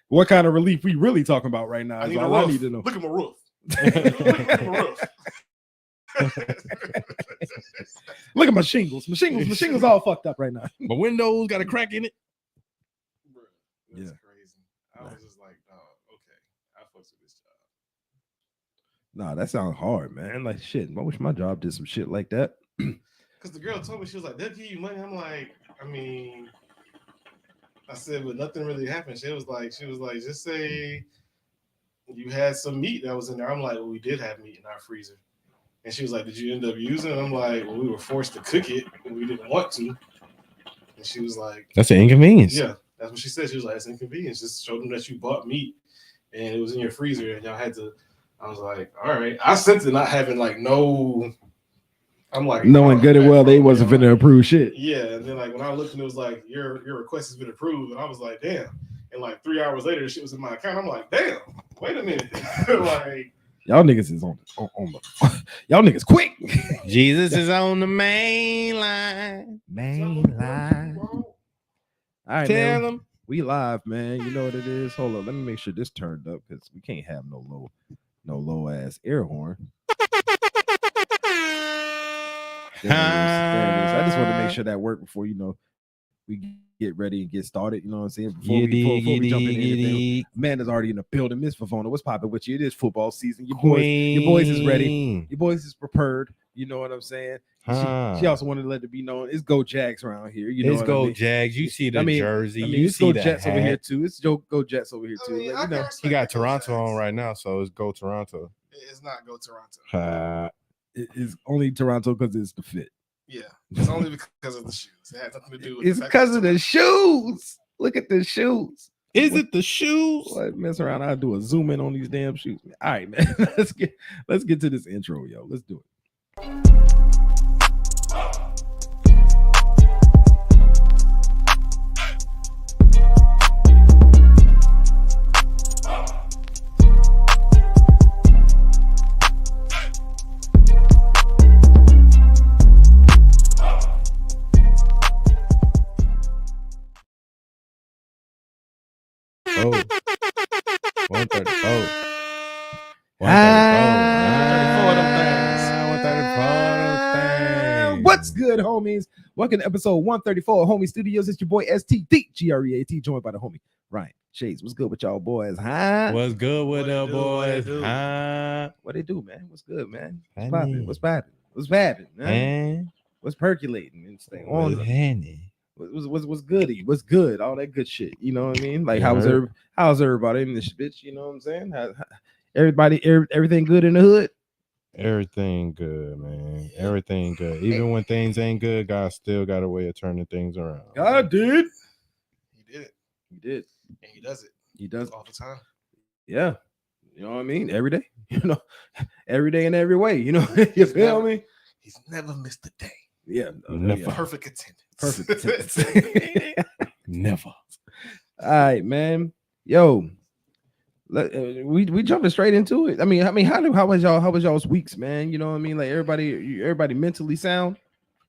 What kind of relief we really talking about right now? I need to know. Look at my roof. Look at my shingles. My shingles all fucked up right now. My windows got a crack in it. Bro, that's crazy. I was just like, oh, okay, I fucks with this job. Nah, that sounds hard, man. Like shit. I wish my job did some shit like that. Because the girl told me, she was like, they'll give you money. I'm like, I said, but nothing really happened. She was like, just say you had some meat that was in there. I'm like, well, we did have meat in our freezer. And she was like, did you end up using it? I'm like, well, we were forced to cook it and we didn't want to. And she was like, that's an inconvenience. Yeah, that's what she said. She was like, it's inconvenience. Just show them that you bought meat and it was in your freezer and y'all had to. I was like, all right. I sent it not having like no. I'm like, knowing good and well they wasn't finna approve shit. Yeah, and then like when I looked and it was like your request has been approved, and I was like, damn. And like 3 hours later, the shit was in my account. I'm like, damn. Wait a minute. Like y'all niggas is on the y'all niggas quick. Jesus is on the main line. All right, tell them we live, man. You know what it is. Hold on, let me make sure this turned up because we can't have no low ass air horn. There it is. I just want to make sure that worked before we get ready and get started. You know what I'm saying? Before we jump in anything. Amanda's already in the building. Miss Favona, what's popping with you? It is football season. Your boys is ready. Your boys is prepared. You know what I'm saying? She also wanted to let it be known it's Go Jags around here. You know, it's Go Jags. You see the jersey. You it's see Go Jets over here too. It's Go Jets over here too. You know, he got Toronto on right now, so it's Go Toronto. It's not Go Toronto. It is only Toronto because it's the fit. Yeah, it's only because of the shoes. It had nothing to do with. It's because of the shoes. Look at the shoes. Is it the shoes? What, mess around? I'll do a zoom in on these damn shoes. All right, man. Let's get to this intro, yo. Let's do it. Oh, 134. 134. What's good, homies? Welcome to episode 134 of Homie Studios. It's your boy STD GREAT, joined by the homie Ryan Shades. What's good with y'all boys, huh? What's good with the boys, huh? What they do, man? What's good, man? What's poppin', man? What's percolating and staying on? What's goody? What's good? All that good shit. You know what I mean? Like how's everybody in this bitch? You know what I'm saying? Everything good in the hood? Everything good, man. Everything good. Even when things ain't good, God still got a way of turning things around. God did. He did it. He did. And he does it. He does all the time. Yeah. You know what I mean? Every day. You know, every day in every way. You know, you feel me? He's never missed a day. Yeah. Never. Perfect attendance. Perfect attendance. Never. All right, man. Yo. We jumping straight into it. I mean, how was y'all's weeks, man? You know what I mean? Like everybody mentally sound.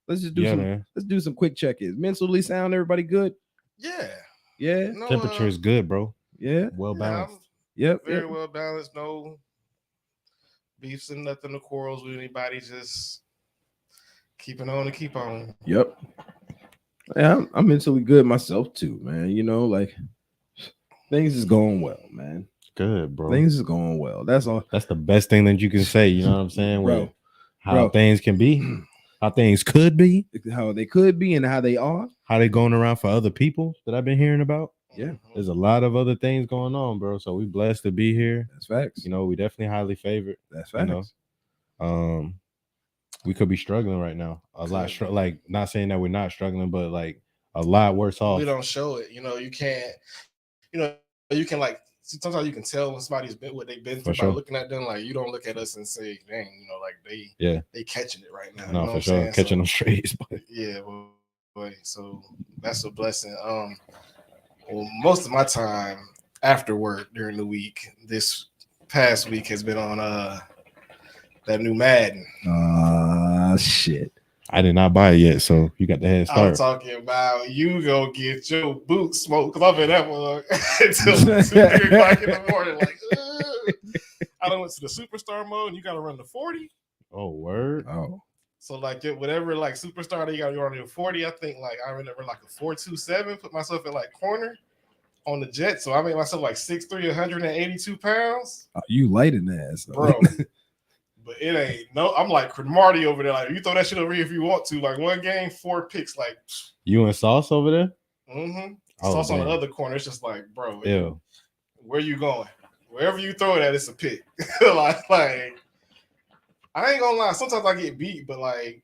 Let's just do some quick check-ins. Mentally sound, everybody good? Yeah. No, temperature is good, bro. Yeah. Well balanced. Very well balanced. No beefs and nothing, no quarrels with anybody. Just keeping on and keep on. Yep. Yeah, I'm mentally good myself too, man. You know, like things is going well, man. Good, bro. Things is going well. That's all. That's the best thing that you can say. You know what I'm saying? Bro, how things can be, how things could be, how they could be, and how they are. How they going around for other people that I've been hearing about. Yeah, there's a lot of other things going on, bro. So we blessed to be here. That's facts. You know, we definitely highly favored. That's facts. You know? We could be struggling right now. A lot, like not saying that we're not struggling, but like a lot worse off. We don't show it. You know, you can't. You know, you can like. Sometimes you can tell when somebody's been what they've been through by looking at them. Like you don't look at us and say, "Dang, you know, like they catching it right now." No, you know for sure, catching them strays. But yeah, boy. So that's a blessing. Well, most of my time after work during the week, this past week has been on that new Madden. Shit. I did not buy it yet, so you got the head start. I'm talking about you go get your boots smoked because I've been that one until 2-3 o'clock in the morning. Like, I done went to the superstar mode and you got to run the 40. Oh, word. Oh. So like whatever like superstar that you got to run your 40. I think like I remember like a 4.27. Put myself in like corner on the jet. So I made myself like 6'3", 182 pounds. You light in the ass, bro. But it ain't no. I'm like Marty over there. Like you throw that shit over here if you want to. Like one game, 4 picks. Like you and Sauce over there. Mm-hmm. Oh, Sauce damn. on the other corner. It's just like, bro, Ew. Where you going? Wherever you throw it at, it's a pick. like I ain't gonna lie. Sometimes I get beat, but like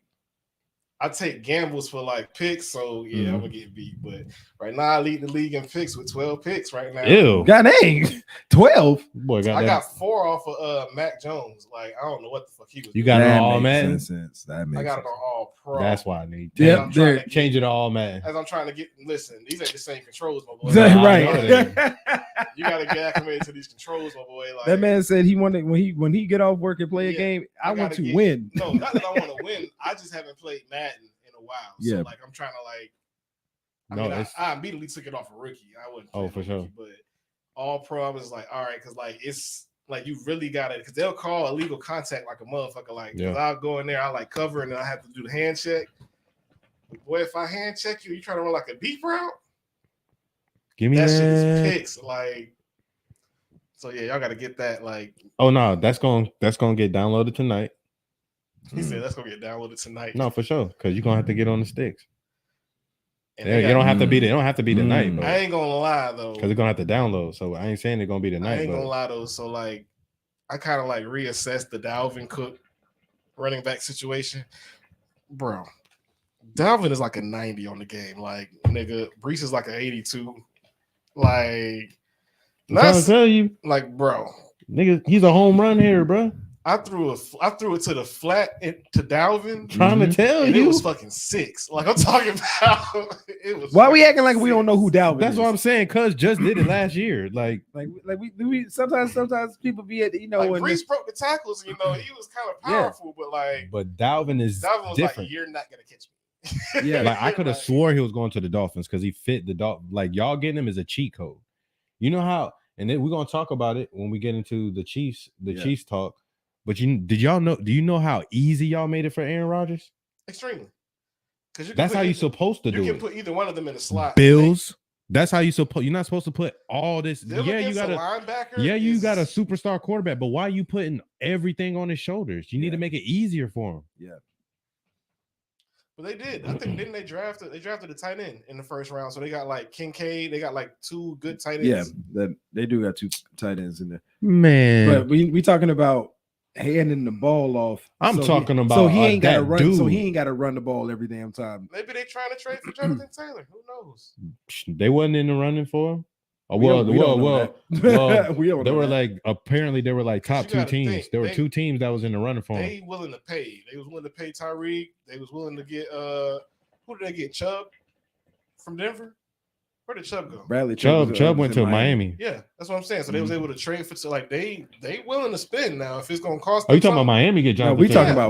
I take gambles for like picks. So yeah, I'm gonna get beat. But right now I lead the league in picks with 12 picks right now. Ew. God dang, 12. Boy, I got 4 off of Mac Jones. Like I don't know what the fuck he was. You got doing. it all, man. Sense. That makes I got sense. it on all pro. That's why I need. Yeah, change it all, man. As I'm trying to get. Listen, these ain't the same controls, my boy. Right. You gotta get acclimated to these controls, my boy. Like, that man said he wanted when he get off work and play a game. I want to win. No, not that I want to win. I just haven't played Madden in a while. So like I'm trying to like. I immediately took it off a rookie. I wouldn't. Oh, for sure. But all pro, I was like, all right, because like it's like you really got it because they'll call illegal contact like a motherfucker. Like, because I'll go in there, I like cover, and then I have to do the hand check. Boy, if I hand check you, you trying to run like a deep route. Give me that shit is picks. Like, so yeah, y'all got to get that. Like, oh no, that's gonna get downloaded tonight. He said that's gonna get downloaded tonight. No, for sure, because you're gonna have to get on the sticks. Yeah, you don't have to be. It don't have to be tonight, but I ain't gonna lie though, because they're gonna have to download. So I ain't saying they're gonna be tonight. I ain't gonna lie though. So like, I kind of like reassessed the Dalvin Cook running back situation, bro. Dalvin is like a 90 on the game. Like, nigga, Brees is like an 82. Like, I'm trying to tell you, like, bro, nigga, he's a home run here, bro. I threw it to the flat to Dalvin. Trying to tell you, it was fucking 6. Like I'm talking about, it was. Why we acting like we don't know who Dalvin? That's what I'm saying. Cuz just did it last year. Like we sometimes people be at like Brees broke the tackles. You know, he was kind of powerful, but Dalvin was different. Like, you're not gonna catch me. Yeah, like I could have swore he was going to the Dolphins because he fit the Dolphins. Like y'all getting him as a cheat code. You know how? And then we're gonna talk about it when we get into the Chiefs. Chiefs talk. But did y'all know? Do you know how easy y'all made it for Aaron Rodgers? Extremely. Because that's how you're supposed to do it. You can put either one of them in the slot. Bills. That's how you supposed. You're not supposed to put all this. Yeah, you got a linebacker. Yeah, you got a superstar quarterback. But why are you putting everything on his shoulders? You need to make it easier for him. Yeah. But they did. I think didn't they draft? They drafted a tight end in the first round. So they got like Kincaid. They got like 2 good tight ends. Yeah, they do got 2 tight ends in there. Man, but we talking about handing the ball off. I'm talking about so he ain't got to run. Dude. So he ain't got to run the ball every damn time. Maybe they trying to trade for Jonathan Taylor. Who knows? They wasn't in the running for him. Oh, they were like apparently they were like top 2 teams. There were 2 teams that was in the running for him. They willing to pay. They was willing to pay Tyreek. They was willing to get who did they get? Chubb from Denver. Where did Chubb go? Bradley Chubb went to Miami. Yeah, that's what I'm saying. So they was able to trade for like they willing to spend now if it's gonna cost. Are you talking about Miami get Jonathan? No,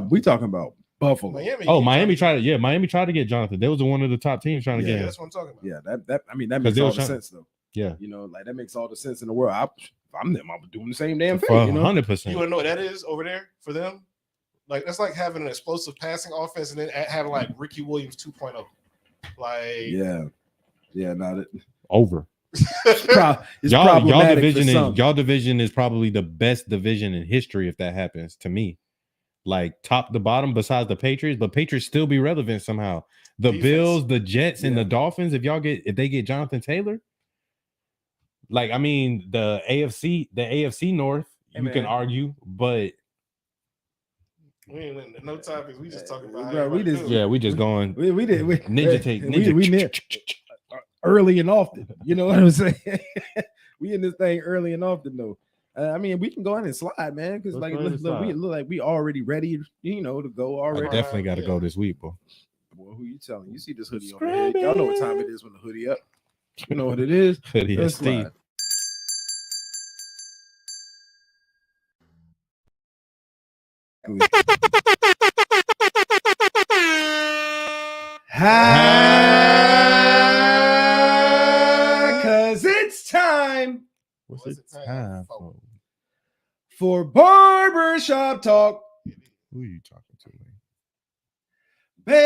we talking about Buffalo. Miami tried to. Yeah, Miami tried to get Jonathan. They was one of the top teams trying to get him. That's what I'm talking about. Yeah, that makes all the sense though. Yeah, you know, like that makes all the sense in the world. I'm doing the same damn thing. 100%. You wanna know what that is over there for them? Like that's like having an explosive passing offense and then having like Ricky Williams 2.0. Like not it. Over. Y'all division is probably the best division in history if that happens to me. Like top to bottom, besides the Patriots, but Patriots still be relevant somehow. The defense. Bills, the Jets, and the Dolphins. If they get Jonathan Taylor, like I mean the AFC North, you can argue, but we ain't winning no topics. We just talking about we just going. We did ninja take ninja. Early and often, you know what I'm saying? We in this thing early and often, though. I mean, we can go in and slide, man, because like we look like we already ready, you know, to go already. I definitely got to go this week, boy. Boy, who you telling? You see this hoodie on the head? Y'all know what time it is when the hoodie up. You know what it is? Hoodie is Steve. Cause it's time What's What's it it time time for? for? for barbershop talk. Who are you talking to, man? Baby.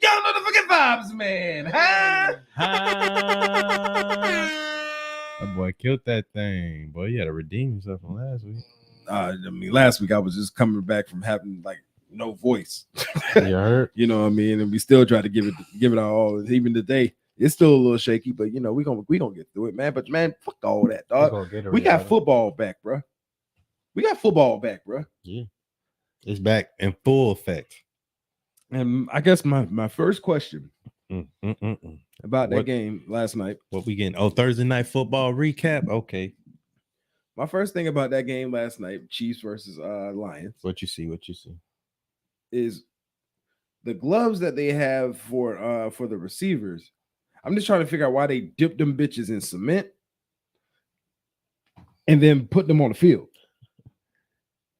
Y'all know the fucking vibes, man. Huh? That boy killed that thing. Boy, he had to redeem himself from last week. I mean, last week I was just coming back from having like no voice. You heard? You know what I mean? And we still try to give it our all. Even today, it's still a little shaky, but you know, we gonna get through it, man. But man, fuck all that, dog. We got football back, bro. We got football back, bro. Yeah, it's back in full effect. And I guess my first question about that What- game last night. What we getting? Oh, Thursday night football recap. Okay, My first thing about that game last night, Chiefs versus Lions, what you see? is the gloves that they have for the receivers. I'm just trying to figure out why they dipped them bitches in cement and then put them on the field.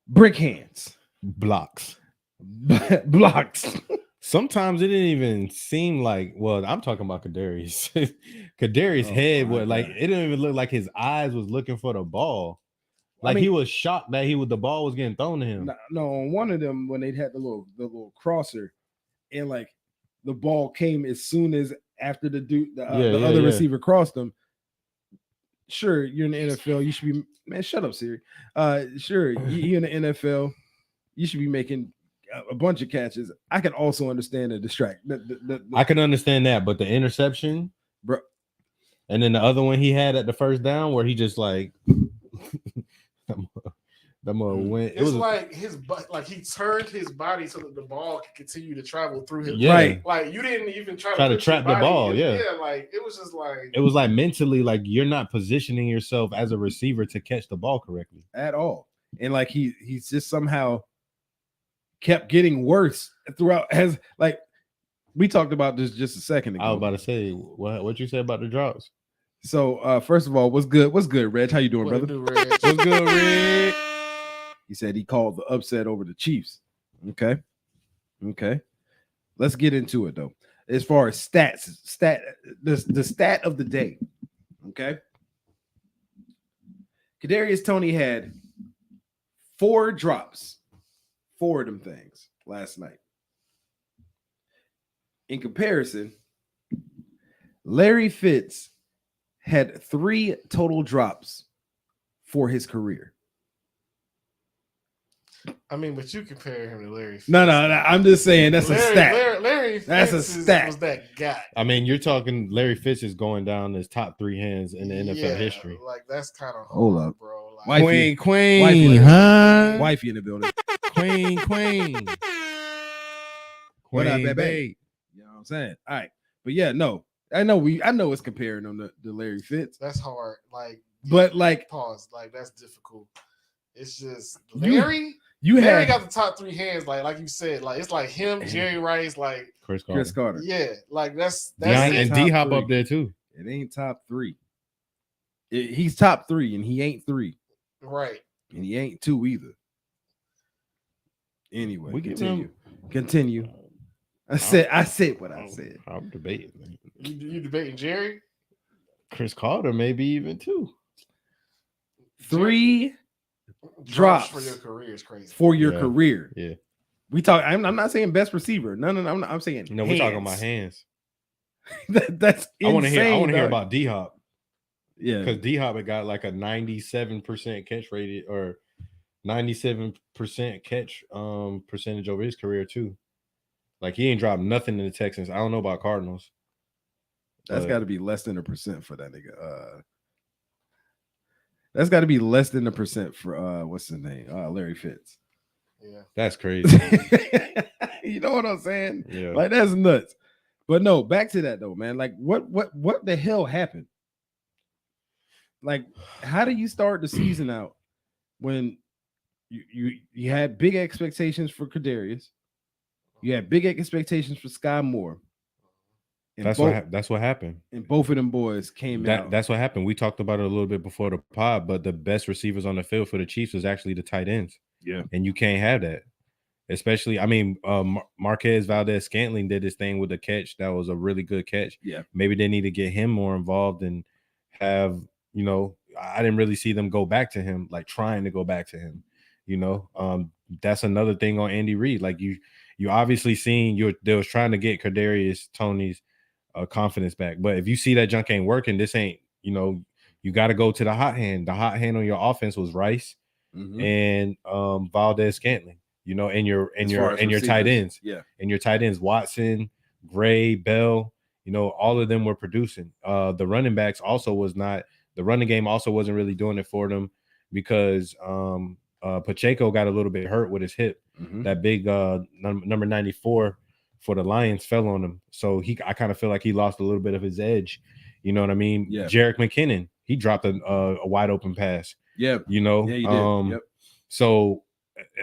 Brick hands. Blocks. Blocks. Sometimes it didn't even seem like. Well, I'm talking about Kadarius. Kadarius' head was like it didn't even look like his eyes was looking for the ball. Like he was shocked that the ball was getting thrown to him. No, on one of them when they had the little crosser, and like the ball came as soon as after the other receiver crossed them. Sure, you're in the NFL. You should be, man. Shut up, Siri. Sure, you're in the NFL. You should be making a bunch of catches. I can also understand the distract. I can understand that, but the interception, bro, and then the other one he had at the first down where he just like the went. It's like his butt, like he turned his body so that the ball could continue to travel through his. Yeah. Right. Like you didn't even try to trap the ball. Yeah, like it was just like it was like mentally, like you're not positioning yourself as a receiver to catch the ball correctly at all, and like he's just somehow kept getting worse throughout. As like we talked about this just a second ago. I was about to say what you said about the drops. So first of all, what's good, Reg? How you doing, brother? What's good, Reg? He said he called the upset over the Chiefs. Okay. Let's get into it though. As far as the stat of the day. Okay. Kadarius Toney had 4 drops, 4 of them things last night. In comparison, Larry Fitz had 3 total drops for his career. I mean, but you compare him to Larry Fitz. No. I'm just saying that's a stat. Larry That's Fitz a stat. was that guy. I mean, you're talking Larry Fitz is going down as top 3 hands in the NFL history. Like that's kind of hold up, bro. Like, Queen, wifey in the building. Queen. What up, baby? You know what I'm saying? All right, but yeah, no, I know it's comparing them to Larry Fitz. That's hard. Like, but like, pause. Like that's difficult. It's just Larry got the top 3 hands. Like you said, like it's like him, Jerry Rice, like Chris Carter. Yeah, like that's and D Hop up there too. It ain't top 3. He's top 3, and he ain't 3. Right. And he ain't 2 either. Anyway, we continue. I said what I said. I'm debating. Man. You debating Jerry? Chris Carter, maybe even 2. 3 drops for your career is crazy. For your career. Yeah. We talk. I'm not saying best receiver. No. I'm saying no. We're talking about hands. That's insane. I want to hear about D Hop. Yeah, because D Hop had got like a 97% catch rated or 97% catch percentage over his career too. Like he ain't dropped nothing in the Texans. I don't know about Cardinals. That's got to be less than 1% for that nigga. That's got to be less than 1% for what's his name? Larry Fitz. Yeah, that's crazy. You know what I'm saying? Yeah, like that's nuts. But no, back to that though, man. Like what the hell happened? Like, how do you start the season out when you had big expectations for Kadarius, you had big expectations for Sky Moore, That's what happened. And both of them boys came out. That's what happened. We talked about it a little bit before the pod, but the best receivers on the field for the Chiefs is actually the tight ends. Yeah. And you can't have that. Especially, I mean, Marquez Valdez-Scantling did his thing with the catch. That was a really good catch. Yeah. Maybe they need to get him more involved and have, I didn't really see them go back to him, like trying to go back to him. That's another thing on Andy Reid. Like you obviously seen they was trying to get Kadarius Toney's confidence back. But if you see that junk ain't working, this ain't, you got to go to the hot hand. The hot hand on your offense was Rice and Valdez-Scantling. And your tight ends. Yeah. And your tight ends, Watson, Gray, Bell, all of them were producing. The running backs also the running game also wasn't really doing it for them because Pacheco got a little bit hurt with his hip. That big number 94 for the Lions fell on him. So I kind of feel like he lost a little bit of his edge. You know what I mean? Yeah. Jerick McKinnon, he dropped a wide open pass. Yeah. Yeah, he did. Yep. So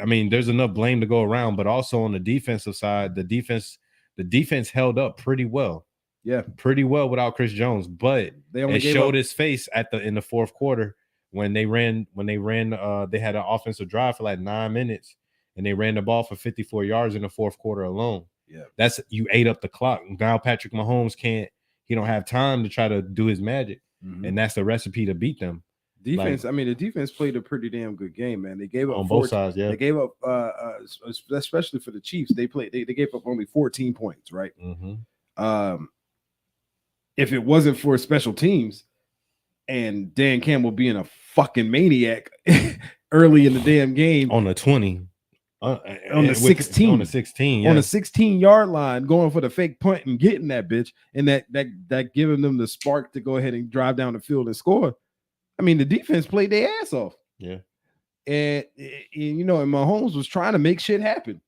I mean, there's enough blame to go around, but also on the defensive side, the defense held up pretty well. Yeah, pretty well without Chris Jones, but it showed his face in the fourth quarter when they had an offensive drive for like 9 minutes and they ran the ball for 54 yards in the fourth quarter alone. Yeah, you ate up the clock. Now Patrick Mahomes he don't have time to try to do his magic, and that's the recipe to beat them. Defense. The defense played a pretty damn good game, man. They gave up on both sides. Yeah, they gave up, especially for the Chiefs. They gave up only 14 points, right? If it wasn't for special teams and Dan Campbell being a fucking maniac early in the damn game on the 20, on the 16, on the 16, on the 16-yard line, going for the fake punt and getting that bitch, and that giving them the spark to go ahead and drive down the field and score. I mean, the defense played their ass off. Yeah. And Mahomes was trying to make shit happen.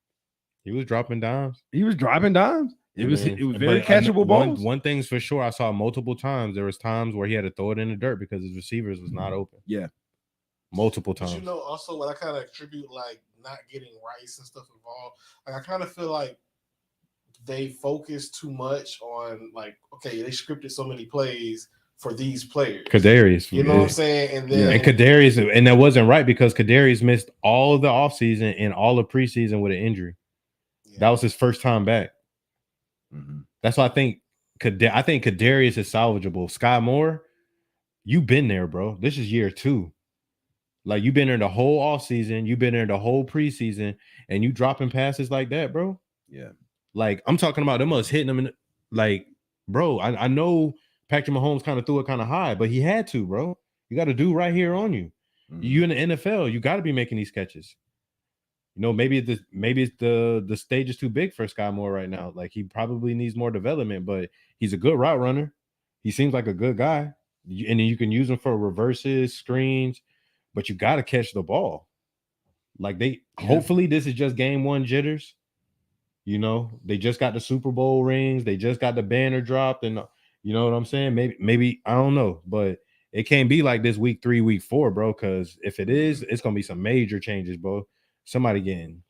He was dropping dimes. It was very catchable balls. One thing's for sure, I saw multiple times. There was times where he had to throw it in the dirt because his receivers was not open. Yeah. Multiple times. But also what I kind of attribute like not getting Rice and stuff involved. Like I kind of feel like they focus too much on like, okay, they scripted so many plays for these players. Kadarius. You know what I'm saying? And then Kadarius, and that wasn't right because Kadarius missed all of the offseason and all of preseason with an injury. Yeah. That was his first time back. That's why I think Kadarius is salvageable. Sky Moore, you've been there, bro. This is year 2. Like you've been there the whole offseason, you've been there the whole preseason, and you dropping passes like that, bro. Yeah. Like I'm talking about them us hitting them in like, bro. I know Patrick Mahomes kind of threw it kind of high, but he had to, bro. You got a dude right here on you. You in the NFL, you got to be making these catches. Maybe the stage is too big for Sky Moore right now. Like he probably needs more development, but he's a good route runner. He seems like a good guy, and then you can use him for reverses, screens, but you got to catch the ball. Like hopefully this is just game 1 jitters. They just got the Super Bowl rings, they just got the banner dropped, and you know what I'm saying? Maybe I don't know, but it can't be like this week 3, week 4, bro. Because if it is, it's gonna be some major changes, bro. Somebody getting.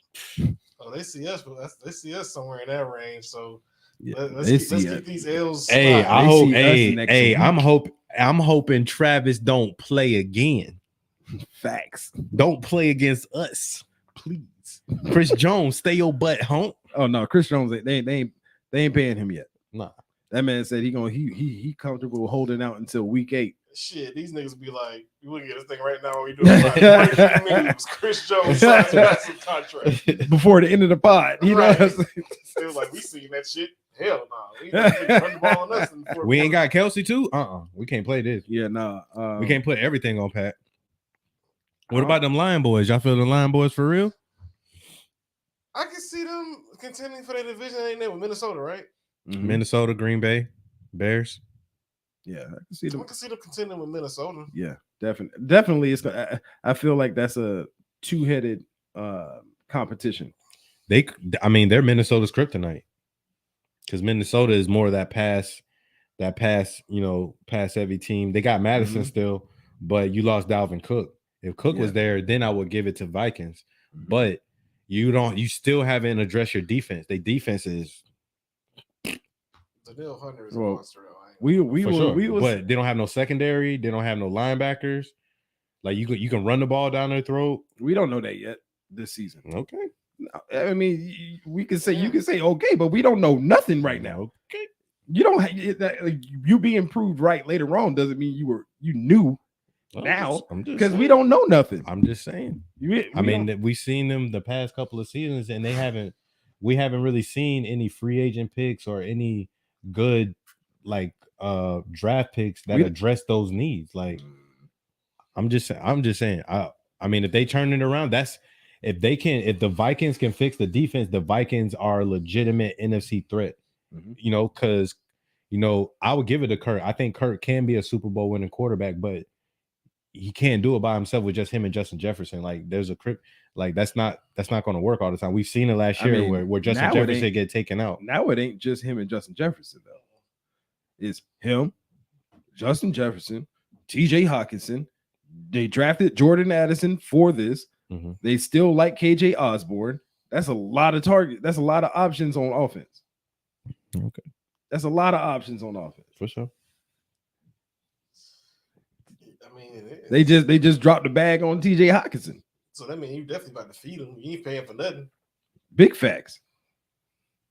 Oh, they see us, but they see us somewhere in that range. So yeah, let's get these L's. Hey, I hope. Hey, I'm hoping Travis don't play again. Facts. Don't play against us, please. Chris Jones, stay your butt home. Oh no, Chris Jones, they ain't paying him yet. Nah. That man said he comfortable holding out until week 8. Shit, these niggas be like, you look at this thing right now. We doing like, Chris Jones signed some contract before the end of the pod. You know, they was like, we seen that shit. Hell no, we run the ball on us. We ain't got Kelsey too. We can't play this. Yeah, no, we can't put everything on Pat. What about them Lion boys? Y'all feel the Lion boys for real? I can see them contending for that division. Ain't there with Minnesota, right? Minnesota, Green Bay, Bears. Yeah, I can see them contending with Minnesota. Yeah, definitely. I feel like that's a 2-headed competition. They're Minnesota's kryptonite because Minnesota is more of that pass heavy team. They got Madison still, but you lost Dalvin Cook. If Cook was there, then I would give it to Vikings. But you still haven't addressed your defense. Their defense is Danielle Hunter is a Well, monster. Though. we For will sure. we will But they don't have no secondary. They don't have no linebackers. Like you can run the ball down their throat. we don't know that yet this season. Okay. I mean, we can say you can say okay, but we don't know nothing right now. Okay. You don't you being proved right later on doesn't mean you knew now because we don't know nothing. I'm just saying. We've seen them the past couple of seasons, and we haven't really seen any free agent picks or any good draft picks that address those needs. Like, I'm just saying. I mean, if they turn it around, if the Vikings can fix the defense, the Vikings are a legitimate NFC threat. Mm-hmm. Because I would give it to Kurt. I think Kurt can be a Super Bowl winning quarterback, but he can't do it by himself with just him and Justin Jefferson. Like, there's that's not going to work all the time. We've seen it last year where Justin Jefferson get taken out. Now it ain't just him and Justin Jefferson though. It's him, Justin Jefferson, TJ Hawkinson. They drafted Jordan Addison for this. Mm-hmm. They still like KJ Osborne. That's a lot of target. That's a lot of options on offense. Okay. That's a lot of options on offense. For sure. I mean, they just dropped the bag on TJ Hawkinson. So that means you definitely about to feed him. You ain't paying for nothing. Big facts.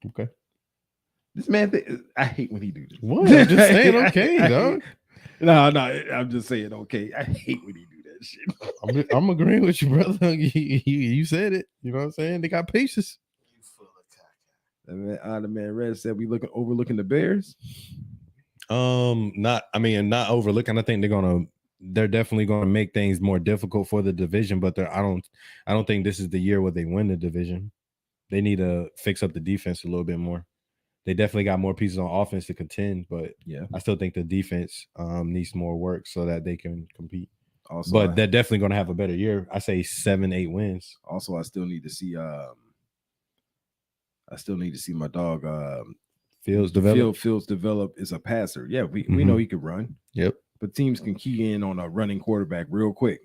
Okay. This man, I hate when he do this. What? I'm just saying, okay, dog. No, I'm just saying, okay. I hate when he do that shit. I'm agreeing with you, brother. You said it. You know what I'm saying? They got patience. You full of caca. The man Red said we overlooking the Bears. Not overlooking. I think they're definitely gonna make things more difficult for the division, but I don't think this is the year where they win the division. They need to fix up the defense a little bit more. They definitely got more pieces on offense to contend, but yeah, I still think the defense needs more work so that they can compete. Also, but they're definitely going to have a better year. I say 7-8 wins. Also, I still need to see my dog Fields develop. Fields develop as a passer. Yeah, we know he could run. Yep. But teams can key in on a running quarterback real quick.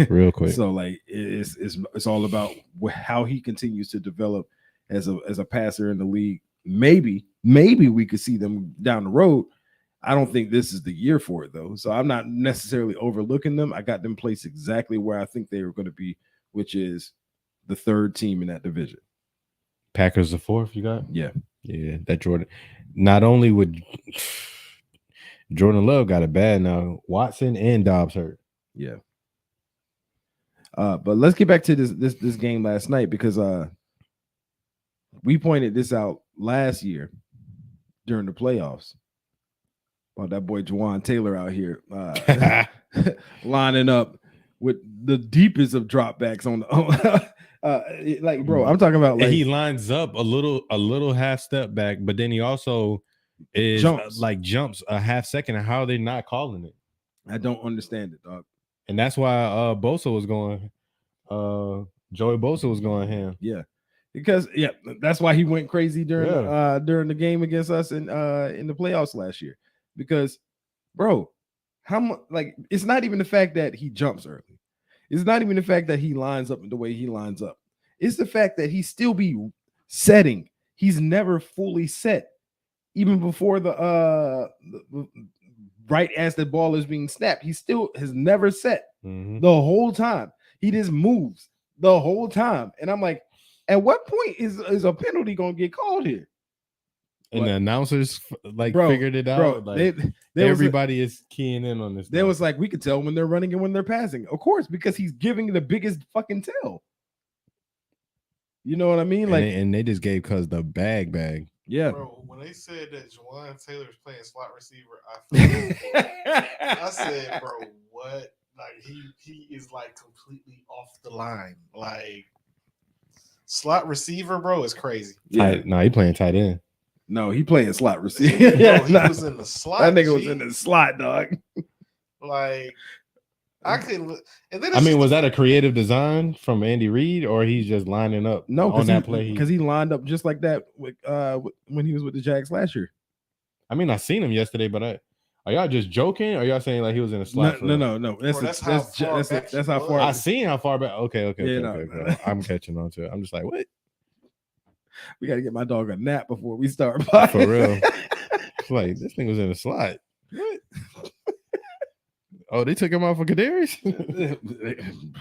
Real quick. So like it's all about how he continues to develop as a passer in the league. Maybe we could see them down the road. I don't think this is the year for it though. So I'm not necessarily overlooking them. I got them placed exactly where I think they were going to be, which is the third team in that division. Packers the fourth, you got? Yeah. That Jordan. Not only would Jordan Love got it bad now, Watson and Dobbs hurt. Yeah. But let's get back to this game last night because we pointed this out last year during the playoffs. About that boy Juwan Taylor out here lining up with the deepest of dropbacks on the like, bro, I'm talking about like he lines up a little half step back, but then he also is jumps a half second. And how are they not calling it? I don't understand it, dog. And that's why Bosa was going Joey Bosa was going ham. Yeah. Because that's why he went crazy during the game against us in the playoffs last year. Because, bro, how much it's not even the fact that he jumps early. It's not even the fact that he lines up the way he lines up. It's the fact that he still be setting. He's never fully set, even before the right as the ball is being snapped. He still has never set the whole time. He just moves the whole time, and I'm like, at what point is a penalty gonna get called here? And the announcers figured it out. Bro, everybody is keying in on this. They was like, we could tell when they're running and when they're passing. Of course, because he's giving the biggest fucking tell. You know what I mean? And they just gave Cuz the bag. Yeah. Bro, when they said that Juwan Taylor's playing slot receiver, I said, bro, what? Like he is like completely off the line. Like slot receiver, bro, is crazy. Yeah. No, he playing tight end. No, he playing slot receiver. He was in the slot. That nigga was in the slot, dog. Like I couldn't. And then was that a creative design from Andy Reid, or he's just lining up? No, on that play because he lined up just like that with when he was with the Jags last year. I mean, I seen him yesterday, but are y'all just joking? Or are y'all saying like he was in a slot? No. That's how far. I seen how far back. Okay. I'm catching on to it. I'm just like, what? We got to get my dog a nap before we start. For real. Like this thing was in a slot. What? Oh, they took him out for Kadarius?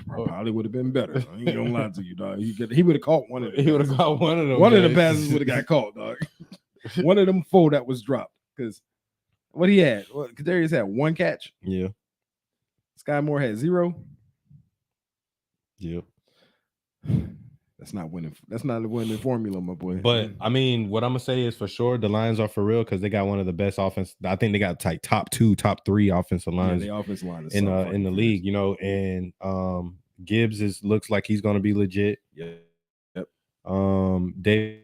Probably would have been better. I ain't gonna lie to you, dog. He would have caught one of them. He would have got one of them. One of the passes would have got caught, dog. One of them 4 that was dropped. Because what he had, Kadarius had 1 catch. Yeah. Sky Moore had 0. Yep. That's not winning. That's not a winning formula, my boy. But I mean, what I'm gonna say is for sure the Lions are for real because they got one of the best offense. I think they got like top 2, top 3 offensive lines the offensive line is in the league, you know. And Gibbs looks like he's gonna be legit. Yep. David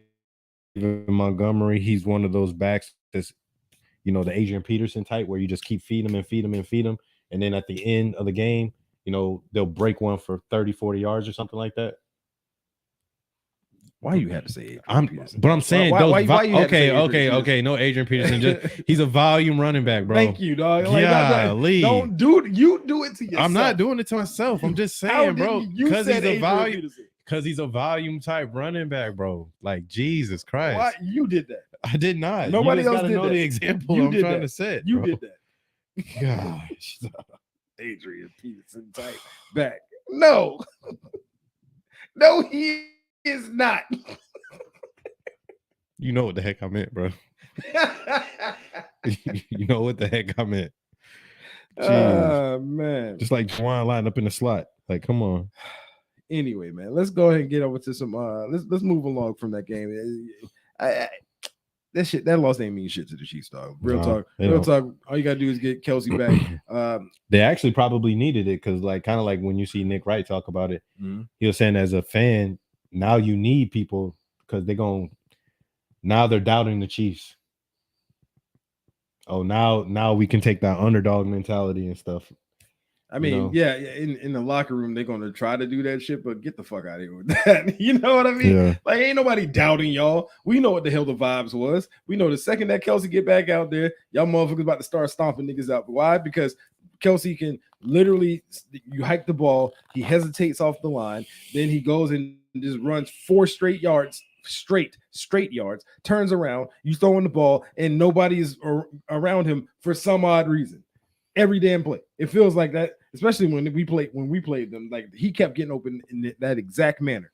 Montgomery, he's one of those backs that's, you know, the Adrian Peterson type where you just keep feeding him and feed him and feed him, and then at the end of the game, you know, they'll break one for 30-40 yards or something like that. Why you had to say Adrian Peterson? But I'm saying okay. No Adrian Peterson. Just he's a volume running back, bro. Thank you, dog. Golly. Don't do it. You do it to yourself. I'm not doing it to myself. I'm just saying, bro. Because he's a volume type running back, bro. Like Jesus Christ. Why you did that? I did not. Nobody else did know that. The example I'm trying to set. You bro. did that. Gosh. Adrian Peterson type back. No. No, he is not. You know what the heck I meant, bro. You know what the heck I meant. Oh, man. Just like Juwan lined up in the slot. Like, come on. Anyway, man, let's go ahead and get over to some let's move along from that game. That loss ain't mean shit to the Chiefs, dog. Real talk. All you gotta do is get Kelsey back. They actually probably needed it because, like, kind of like when you see Nick Wright talk about it, he was saying as a fan, now you need people because now they're doubting the Chiefs. Oh, now we can take that underdog mentality and stuff. I mean, yeah, in the locker room, they're gonna try to do that shit, but get the fuck out of here with that. You know what I mean? Yeah. Like, ain't nobody doubting y'all. We know what the hell the vibes was. We know the second that Kelsey get back out there, y'all motherfuckers about to start stomping niggas out. Why? Because Kelsey can literally, you hike the ball, he hesitates off the line, then he goes and just runs 4 straight yards, straight yards, turns around, you throwing the ball, and nobody is around him for some odd reason. Every damn play. It feels like that, especially when we played them. Like, he kept getting open in that exact manner.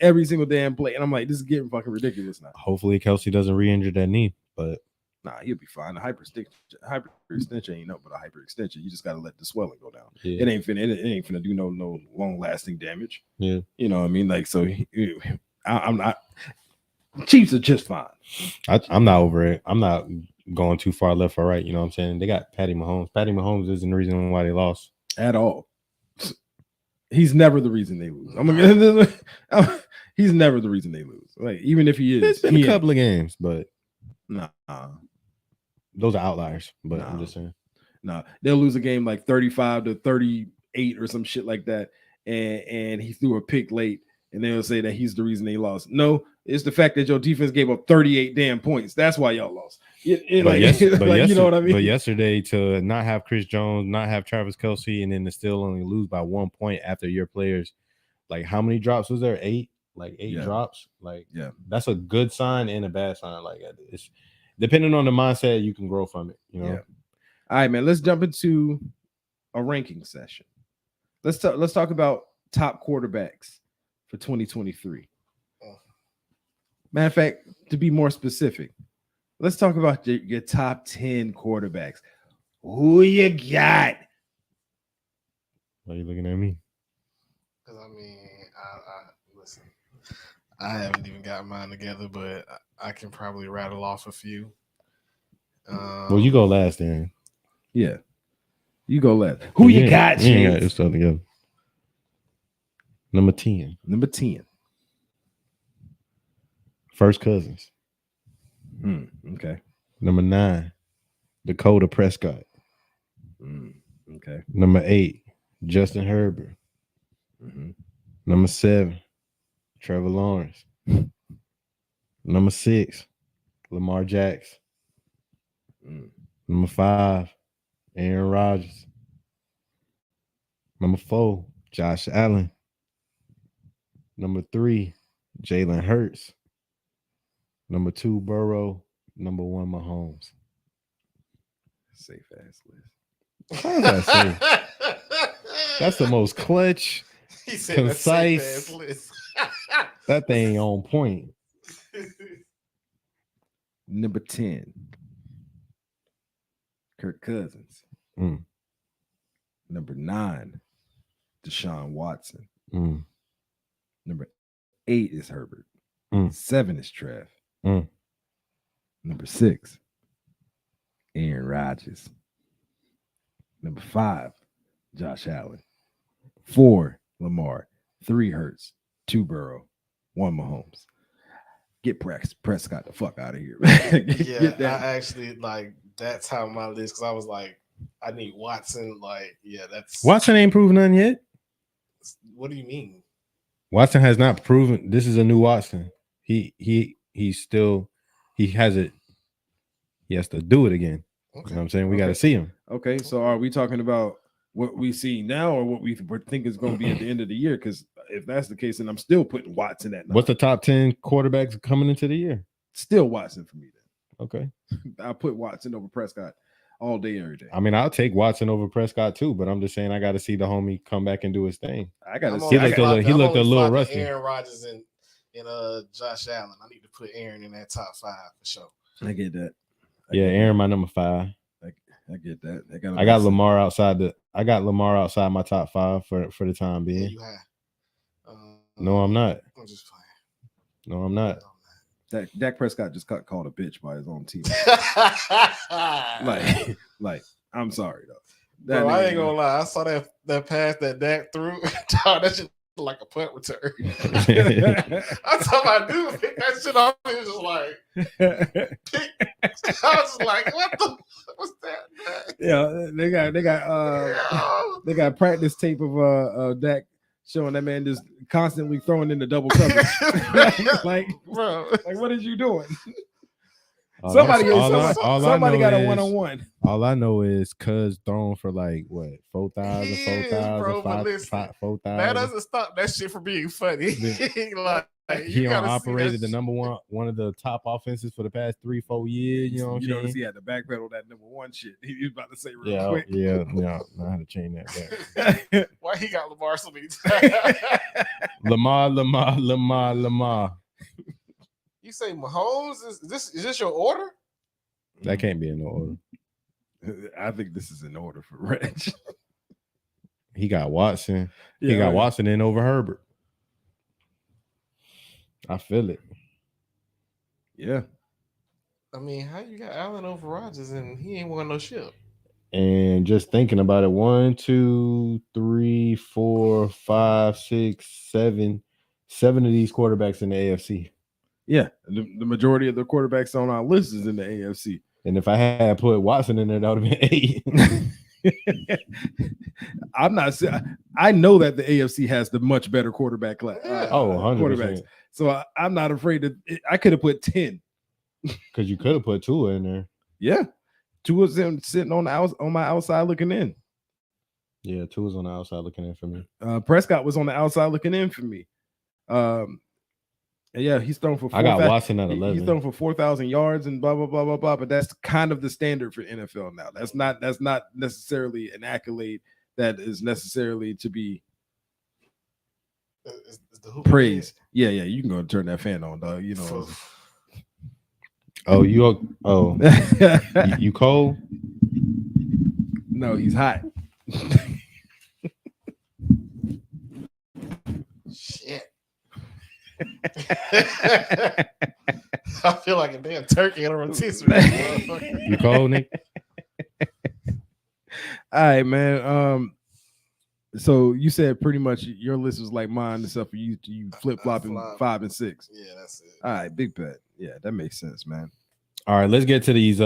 Every single damn play. And I'm like, this is getting fucking ridiculous now. Hopefully Kelsey doesn't re-injure that knee, but nah, he'll be fine. The hyperextension ain't no but a hyperextension. You just gotta let the swelling go down. Yeah. It ain't finna do no long lasting damage. Yeah. You know what I mean? Like, so I'm not. Chiefs are just fine. I'm not over it. I'm not going too far left or right. You know what I'm saying? They got Patty Mahomes. Patty Mahomes isn't the reason why they lost at all. He's never the reason they lose. He's never the reason they lose. Like, even if he is, it's been a couple of games, but nah, those are outliers. But I'm just saying, they'll lose a game like 35-38 or some shit like that, and he threw a pick late, and they'll say that he's the reason they lost. No, it's the fact that your defense gave up 38 damn points. That's why y'all lost. You know what I mean? But yesterday, to not have Chris Jones, not have Travis Kelce, and then to still only lose by 1 point after your players, like, how many drops was there? 8? Like 8 drops? Like, that's a good sign and a bad sign. Like, it's depending on the mindset, you can grow from it. You know. Yeah. All right, man. Let's jump into a ranking session. Let's talk about top quarterbacks for 2023. Matter of fact, to be more specific, let's talk about your top 10 quarterbacks. Who you got? Why are you looking at me? Because, I mean, I listen, I haven't even got mine together, but I can probably rattle off a few. Well, you go last, then. Yeah. You go last. Who you got, Chance? You got stuff together. Number 10. First Cousins. Okay. Number 9, Dakota Prescott. Okay. Number 8, Justin Herbert. Number 7, Trevor Lawrence. Number 6, Lamar Jackson. Number 5, Aaron Rodgers. Number 4, Josh Allen. Number 3, Jalen Hurts. Number 2, Burrow. Number 1, Mahomes. Safe ass list. How's that safe? That's the most clutch, He said concise. That's safe ass list. That thing on point. Number 10, Kirk Cousins. Mm. Number 9, Deshaun Watson. Mm. Number 8 is Herbert. Mm. 7 is Trev. Mm. Number 6, Aaron Rodgers. Number 5, Josh Allen. 4, Lamar. 3, Hurts. 2, Burrow. 1, Mahomes. Get Prescott the fuck out of here. Yeah, I actually like that's how my list because I was like, I need Watson. Like, yeah, that's Watson ain't proven nothing yet. What do you mean? Watson has not proven. This is a new Watson. He's still he has it. He has to do it again. Okay. You know what I'm saying? We got to see him. Okay, so are we talking about what we see now or what we think is going to be at the end of the year? Because if that's the case, then I'm still putting Watson at 9. What's the top 10 quarterbacks coming into the year? Still Watson for me then. Okay. I put Watson over Prescott all day, every day. I mean, I'll take Watson over Prescott too, but I'm just saying I got to see the homie come back and do his thing. I got to see. He looked a little rusty. Aaron Rodgers and Josh Allen. I need to put Aaron in that top 5 for sure. I get that. Aaron, my number 5. I get that. I got Lamar outside my top 5 for the time being. Yeah, you have. No, I'm not. I'm just playing. No, I'm not. Dak Prescott just got called a bitch by his own team. like, I'm sorry though. Bro, I ain't gonna lie. I saw that pass that Dak threw. That shit like a punt return. I told my dude pick that shit off. He was just like, I was like, what's that? Yeah, they got practice tape of Dak showing that man just constantly throwing in the double coverage. Bro, like what is you doing? Somebody got a 1-on-1. All I know is Cuz thrown for like what 4,000, 4,000. That doesn't stop that shit from being funny. He operated the number one of the top offenses for the past 3-4 years. You know what I'm saying? He had to backpedal that number 1 shit. He was about to say real quick. Yeah. Know how to change that back. Why he got Lamar so many times? Lamar. You say Mahomes? Is this your order? That can't be in no order. I think this is in order for Reg. He got Watson. He got Watson in over Herbert. I feel it. Yeah. I mean, how you got Allen over Rodgers and he ain't won no shit? And just thinking about it, 1, 2, 3, 4, 5, 6, 7 of these quarterbacks in the AFC. Yeah, the majority of the quarterbacks on our list is in the AFC. And if I had put Watson in there, that would have been 8. I'm not. I know that the AFC has the much better quarterback class. 100%. Quarterbacks. So I'm not afraid that I could have put 10. Because you could have put Tua in there. Yeah, Tua's sitting on my outside looking in. Yeah, Tua's on the outside looking in for me. Prescott was on the outside looking in for me. Yeah, he's thrown for 4,000. I got Watson at 11. He's thrown for 4,000 yards and blah blah blah blah blah. But that's kind of the standard for NFL now. That's not necessarily an accolade that is necessarily to be praised. Yeah, you can go and turn that fan on, dog. You know. You cold? No, he's hot. Shit. I feel like a damn turkey in a rotisserie. You cold, Nick? All right, man. So you said pretty much your list was like mine, except for you flip flopping 5 and 6. Yeah, that's it. All right, big bet. Yeah, that makes sense, man. All right, let's get to these.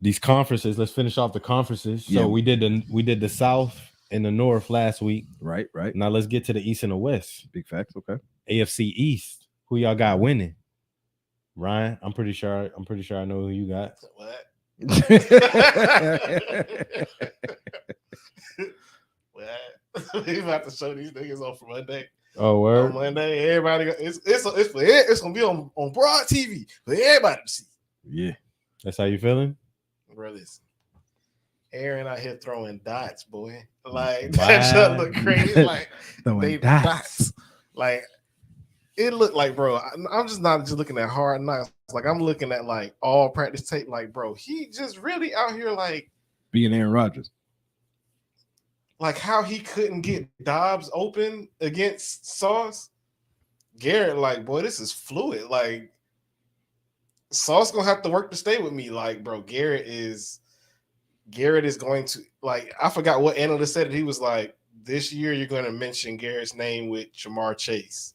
These conferences. Let's finish off the conferences. So we did the South and the North last week. Right. Now let's get to the East and the West. Big facts. Okay. AFC East. Who y'all got winning? Ryan, I'm pretty sure I know who you got. What? What? We about to show these niggas on for Monday. Oh, word. On Monday, everybody. It's gonna be on broad TV for everybody to see. Yeah. That's how you feeling? Bro, listen. Aaron out here throwing dots, boy. Like that shit look crazy. Like throwing dots. Like it looked like, bro. I'm just not just looking at hard knocks. Like I'm looking at like all practice tape. Like, bro, he just really out here like being Aaron Rodgers. Like how he couldn't get Dobbs open against Sauce. Garrett, like, boy, this is fluid. Like Sauce gonna have to work to stay with me. Like, bro, Garrett is going to, like, I forgot what analyst said it. He was like, this year you're going to mention Garrett's name with Jamar Chase,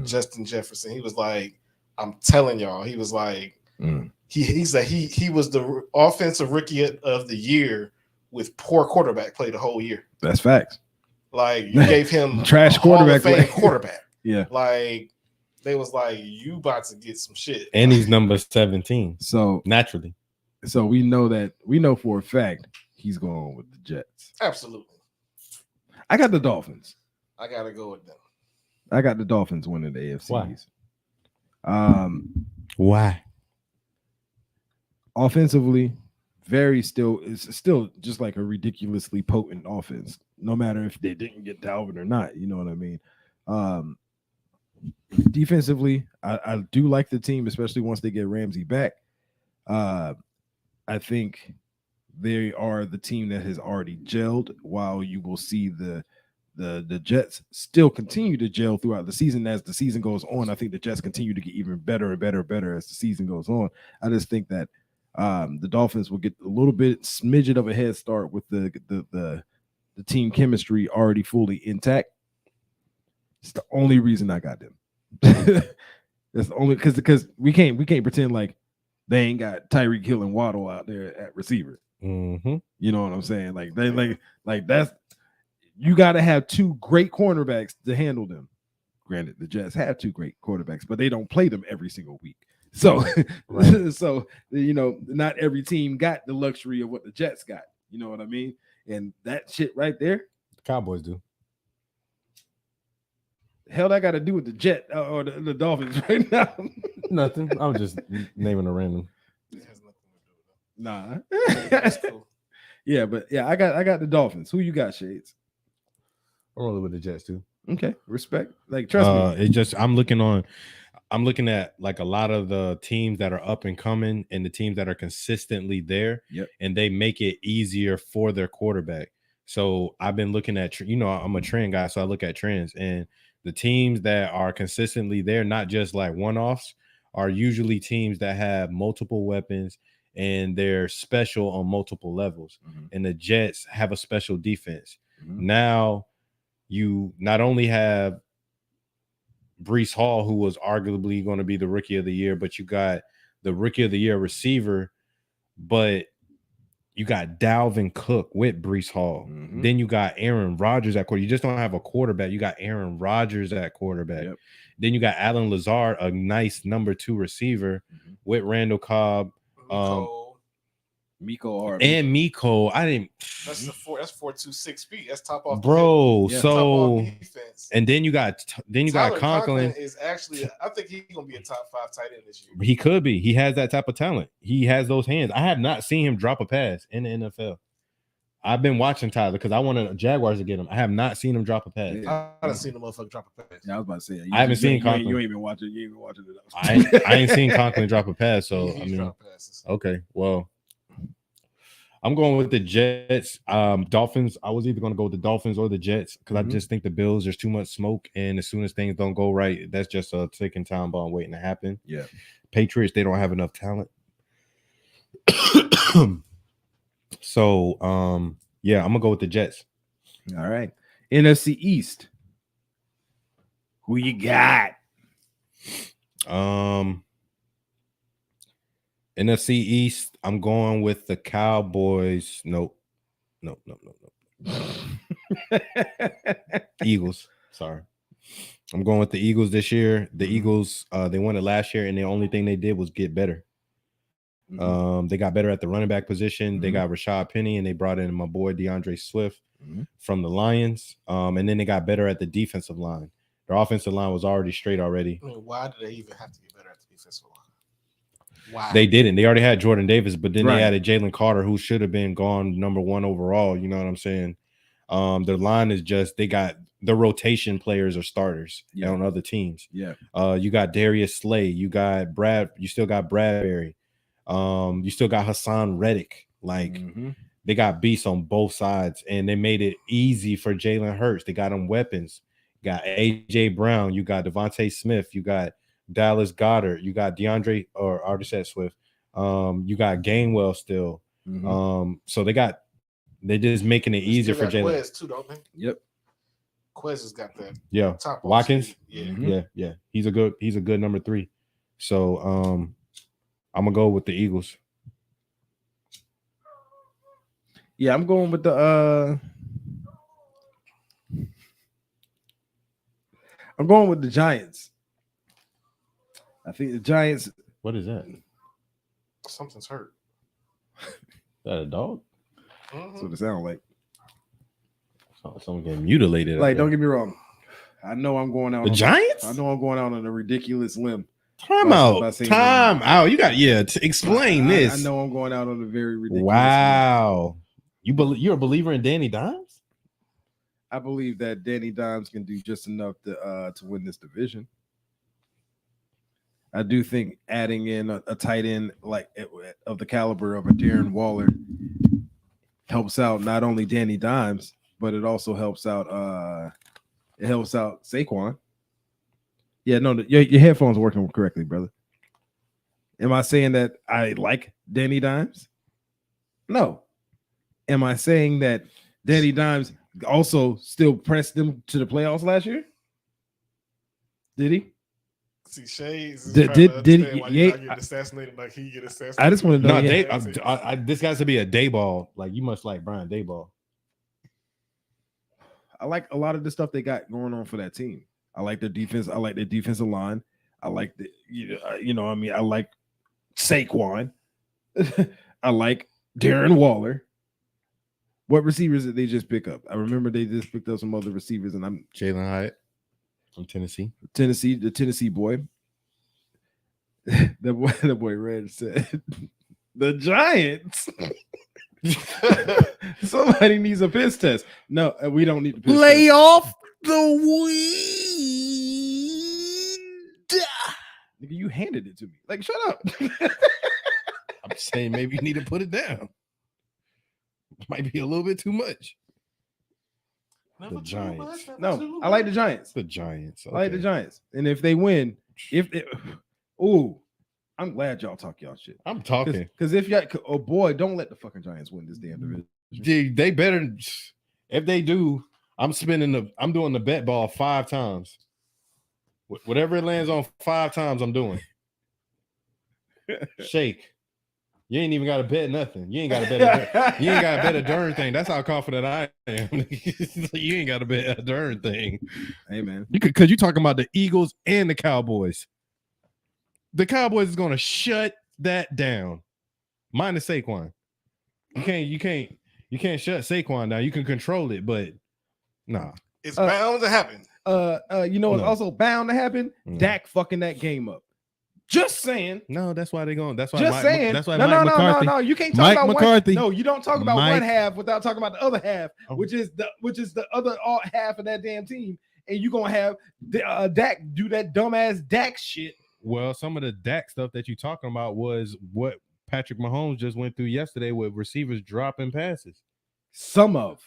Justin Jefferson. He was like, I'm telling y'all. He was like, he said he was the offensive rookie of the year with poor quarterback play the whole year. That's facts. Like you gave him trash quarterback. Yeah. Like they was like, you about to get some shit. And he's number 17. So naturally. So we know for a fact he's going with the Jets. Absolutely. I got the Dolphins. I gotta go with them. I got the Dolphins winning the AFC. Why? Offensively, it's still just like a ridiculously potent offense, no matter if they didn't get Dalvin or not. You know what I mean? Defensively, I do like the team, especially once they get Ramsey back. I think they are the team that has already gelled, while you will see the Jets still continue to gel throughout the season. As the season goes on, I think the Jets continue to get even better and better as the season goes on. I just think that the Dolphins will get a little bit smidget of a head start with the team chemistry already fully intact. It's the only reason I got them. That's the only because we can't pretend like they ain't got Tyreek Hill and Waddle out there at receiver. Mm-hmm. You know what I'm saying? Like they like that's, you got to have two great cornerbacks to handle them. Granted, the Jets have two great quarterbacks, but they don't play them every single week. So, so you know, not every team got the luxury of what the Jets got. You know what I mean? And that shit right there, the Cowboys do. Hell, that got to do with the Jet or the Dolphins right now. Nothing. I was just naming a random. It has nothing to do with them. Nah. That's cool. Yeah, but yeah, I got the Dolphins. Who you got, Shades? I'm rolling with the Jets too. Okay, respect. Like, trust me. It just I'm looking at like a lot of the teams that are up and coming and the teams that are consistently there. Yep. And they make it easier for their quarterback. So I've been looking at, I'm a trend guy, so I look at trends, and the teams that are consistently there, not just like one-offs, are usually teams that have multiple weapons and they're special on multiple levels. Mm-hmm. And the Jets have a special defense. Mm-hmm. Now you not only have Breece Hall, who was arguably going to be the rookie of the year, but you got the rookie of the year receiver, but you got Dalvin Cook with Breece Hall. Mm-hmm. Then you got Aaron Rodgers at quarterback. You just don't have a quarterback. You got Aaron Rodgers at quarterback. Yep. Then you got Allen Lazard, a nice number 2 receiver, mm-hmm. with Randall Cobb. Miko and Miko. I didn't. That's 4.26 speed. That's top off. Bro, yeah, so top off defense. And then you got Conklin. Is actually, I think he's gonna be a top 5 tight end this year. He could be. He has that type of talent. He has those hands. I have not seen him drop a pass in the NFL. I've been watching Tyler because I wanted Jaguars to get him. I have not seen him drop a pass. I haven't seen the motherfucker drop a pass. Yeah, I was about to say. I haven't seen Conklin. You ain't been watching. You ain't been watching it. I ain't seen Conklin drop a pass. So I mean, okay, well. I'm going with the Jets. Dolphins. I was either going to go with the Dolphins or the Jets because I just think the Bills, there's too much smoke. And as soon as things don't go right, that's just a ticking time bomb waiting to happen. Yeah. Patriots, they don't have enough talent. So, yeah, I'm going to go with the Jets. All right. NFC East. Who you got? NFC East, I'm going with the Cowboys. Nope. Eagles. Sorry. I'm going with the Eagles this year. The Eagles, they won it last year, and the only thing they did was get better. They got better at the running back position. They got Rashad Penny, and they brought in my boy DeAndre Swift from the Lions. And then they got better at the defensive line. Their offensive line was already straight already. I mean, why do they even have to get better at the defensive line? Wow. They didn't. They already had Jordan Davis, but then Right. they added Jalen Carter, who should have been gone number 1 overall. You know what I'm saying? Their line is just they got the rotation players are starters on other teams. Yeah. You got Darius Slay, you got Brad, you still got Bradbury, you still got Hassan Reddick. Like they got beasts on both sides, and they made it easy for Jalen Hurts. They got him weapons. You got AJ Brown, you got Devontae Smith, you got Dallas Goedert, you got DeAndre or already said Swift, you got Gainwell still. So they're just making it easier for Jalen. Quez too, don't they? Yep. Quez has got that. Yeah. Top Watkins. Yeah. He's a good number 3. So I'm gonna go with the Eagles. Yeah, I'm going with the Giants. I think the Giants. What is that? Something's hurt. Is that a dog? That's what it sounds like. Someone getting mutilated. Like, don't get me wrong. I know I'm going out. The Giants? I know I'm going out on a ridiculous limb. Time out. You got to explain this. I know I'm going out on a very ridiculous limb. You're a believer in Danny Dimes? I believe that Danny Dimes can do just enough to win this division. I do think adding in a tight end like of the caliber of a Darren Waller helps out not only Danny Dimes, but it also helps out Saquon. Yeah, no, your headphones are working correctly, brother. Am I saying that I like Danny Dimes? No. Am I saying that Danny Dimes also still pressed them to the playoffs last year? Did he? See, Shades did he get assassinated like he get assassinated? I just want to know. This has to be a Dayball. Like, you must like Brian Dayball. I like a lot of the stuff they got going on for that team. I like their defense. I like their defensive line. I like I like Saquon. I like Darren Waller. What receivers did they just pick up? I remember they just picked up some other receivers, and I'm Jalen Hyatt from Tennessee, the Tennessee boy. the boy Red said, "The Giants." Somebody needs a piss test. No, we don't need to lay off the weed. Nigga, you handed it to me. Like, shut up. I'm saying maybe you need to put it down. Might be a little bit too much. The Giants. No, I like the Giants. The Giants. Okay. I like the Giants. And if they win, I'm glad y'all talk y'all shit. I'm talking. Because if y'all, boy, don't let the fucking Giants win this damn division. Dude, they better. If they do, I'm doing the bet ball 5 times. Whatever it lands on 5 times, I'm doing. Shake. You ain't even got to bet nothing. You ain't got to bet. You ain't got to bet a darn thing. That's how confident I am. You ain't got to bet a darn thing. Hey, man. Because you're talking about the Eagles and the Cowboys. The Cowboys is going to shut that down. Minus Saquon. You can't shut Saquon down. You can control it, but nah. It's bound to happen. What's also bound to happen? Dak fucking that game up. Just saying. No, that's why they're going. That's why. Just saying. That's why. No. You can't talk about McCarthy. No, you don't talk about one half without talking about the other half, which is the other half of that damn team, and you gonna have Dak do that dumbass Dak shit. Well, some of the Dak stuff that you're talking about was what Patrick Mahomes just went through yesterday with receivers dropping passes. Some of.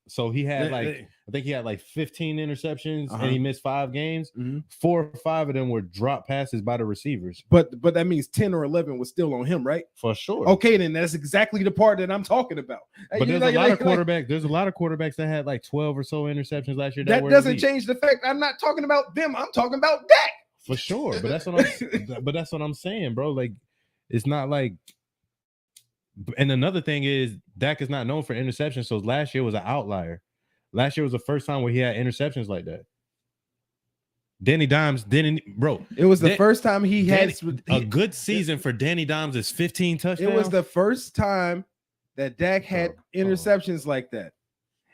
So he had I think he had like 15 interceptions and he missed 5 games. 4 or 5 of them were drop passes by the receivers. But that means 10 or 11 was still on him, right? For sure. Okay, then that's exactly the part that I'm talking about. But there's a lot of quarterbacks. There's a lot of quarterbacks that had like 12 or so interceptions last year. That doesn't change the fact I'm not talking about them. I'm talking about Dak. For sure. But that's what I'm saying, bro. Like, it's not like. And another thing is Dak is not known for interceptions. So last year was an outlier. Last year was the first time where he had interceptions like that. Danny Dimes didn't, bro. It was the first time he had a good season for Danny Dimes is 15 touchdowns. It was the first time that Dak had interceptions like that.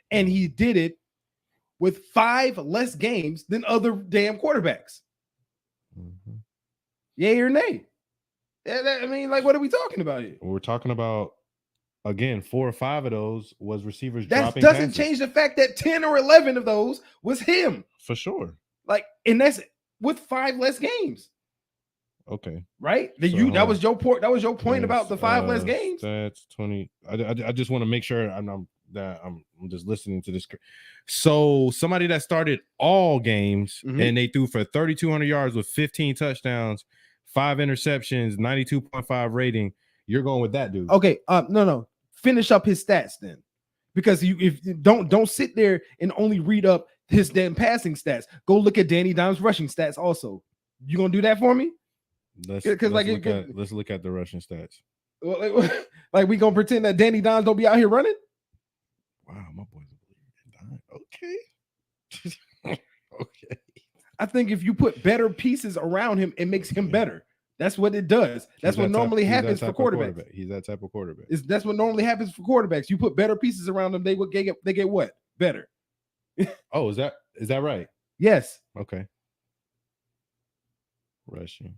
And he did it with 5 less games than other damn quarterbacks. Yay or nay? I mean, like, what are we talking about here? We're talking about, again, 4 or 5 of those was receivers That dropping doesn't passes. change the fact that 10 or 11 of those was him. For sure. Like, and that's with 5 less games. Okay. Right? That was your point. That was your point about the 5 less games. That's 20. I just want to make sure I'm just listening to this. So somebody that started all games and they threw for 3,200 yards with 15 touchdowns, 5 interceptions, 92.5 rating. You're going with that dude. Okay. No. Finish up his stats then. Because don't sit there and only read up his damn passing stats. Go look at Danny Dimes' rushing stats also. You gonna do that for me? Let's look at the rushing stats. Like we gonna pretend that Danny Dimes don't be out here running? Wow, my boy's a believer in Dimes. Okay. Okay. I think if you put better pieces around him, it makes him better. That's what it does. That's what normally happens for quarterbacks. He's that type of quarterback. That's what normally happens for quarterbacks. You put better pieces around them, they get what? Better. Oh, is that right? Yes. Okay. Rushing.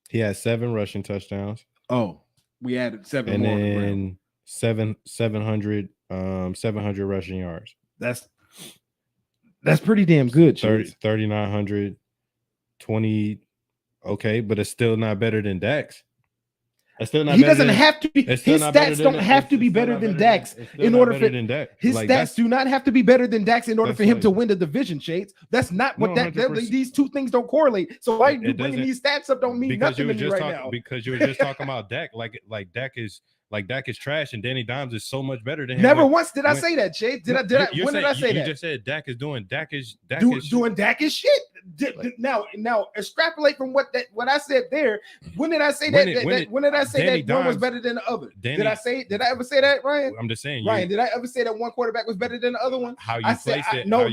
He had 7 rushing touchdowns. Oh, we added 7 and more. And then 700 rushing yards. That's pretty damn good. 3,900, 20. Okay, but it's still not better than Dak's. It's still not. He doesn't have to be. His stats don't have to be better than Dak's in order for his stats do not have to be better than Dak's in order for him to win the division. Shades. That's not what these two things don't correlate. So why you bringing these stats up don't mean nothing to me right now. Because you were just talking about Dak, like Dak is trash and Danny Dimes is so much better than him. Never once did I say that, Shades. When did I say that? You just said Dak is doing doing Dak-ish shit. Now extrapolate from what I said there. When did I say that? When did I say that one was better than the other? Did I ever say that, Ryan? I'm just saying, Ryan. Did I ever say that one quarterback was better than the other one? How you place it? No.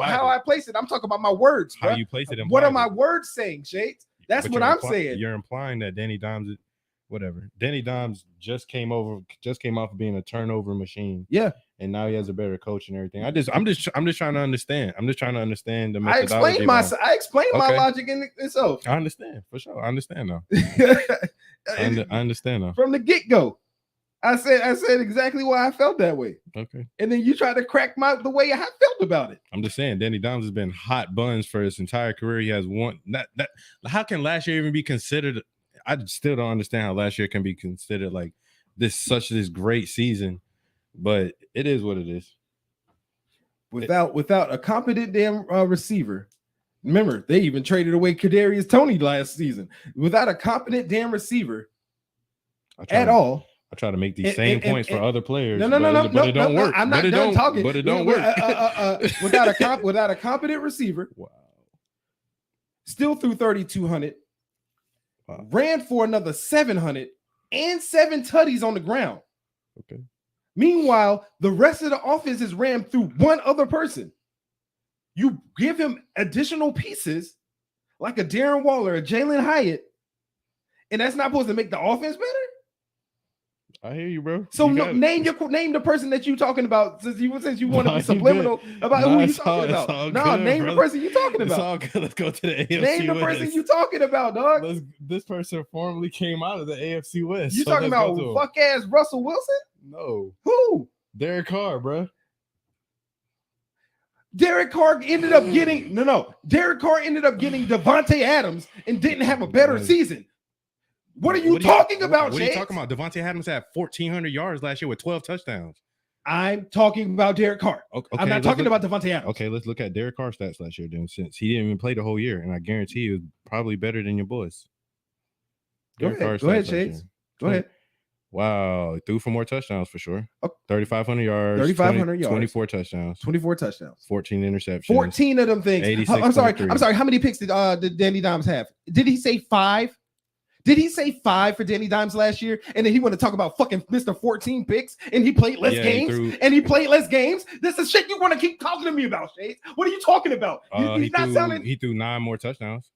How I place it? I'm talking about my words. How you place it? What are my words saying, Shades? That's what I'm saying. You're implying that Danny Dimes is whatever. Danny Dimes just came off of being a turnover machine. Yeah. And now he has a better coach and everything. I'm just trying to understand. I'm just trying to understand the methodology. I explained my logic in itself. I understand for sure. I understand now. I understand now. From the get-go. I said exactly why I felt that way. Okay. And then you tried to crack the way I felt about it. I'm just saying, Danny Dimes has been hot buns for his entire career. He has one. How can last year even be considered? I still don't understand how last year can be considered like this great season. But it is what it is. Without a competent damn receiver, remember they even traded away Kadarius Toney last season. Without a competent damn receiut at all, I try to make these same points for other players. No, but it don't work. I'm not done talking. But it don't work. Without a competent receiver, wow. Still threw 3,200, ran for another 700, and 7 tutties on the ground. Okay. Meanwhile, the rest of the offense is ran through one other person. You give him additional pieces like a Darren Waller, a Jalen Hyatt, and that's not supposed to make the offense better? I hear you, bro. So name the person that you talking about since you want to be subliminal about who you talking about. No, name the person you talking about. It's all good. Let's go to the AFC Name the person you talking about, dog. This person formerly came out of the AFC West. You talking about fuck ass Russell Wilson? No. Who? Derek Carr, bro. Derek Carr ended up getting Devontae Adams and didn't have a better season. What are you talking about, What are you talking about? Devontae Adams had 1,400 yards last year with 12 touchdowns. I'm talking about Derek Carr. Okay, I'm not talking about Devontae Adams. Okay, let's look at Derek Carr's stats last year then, since he didn't even play the whole year, and I guarantee he was probably better than your boys. Go ahead, Shades. Go ahead. Wow, he threw for more touchdowns for sure. Okay. 3,500 yards. 3,500 yards. 24 touchdowns. 24 touchdowns. 14 interceptions. 14 of them things. I'm sorry. How many picks did Danny Dimes have? Did he say 5? Did he say 5 for Danny Dimes last year? And then he want to talk about fucking Mr. 14 picks and he played less games? He played less games? This is shit you want to keep talking to me about, Shades. What are you talking about? He threw 9 more touchdowns.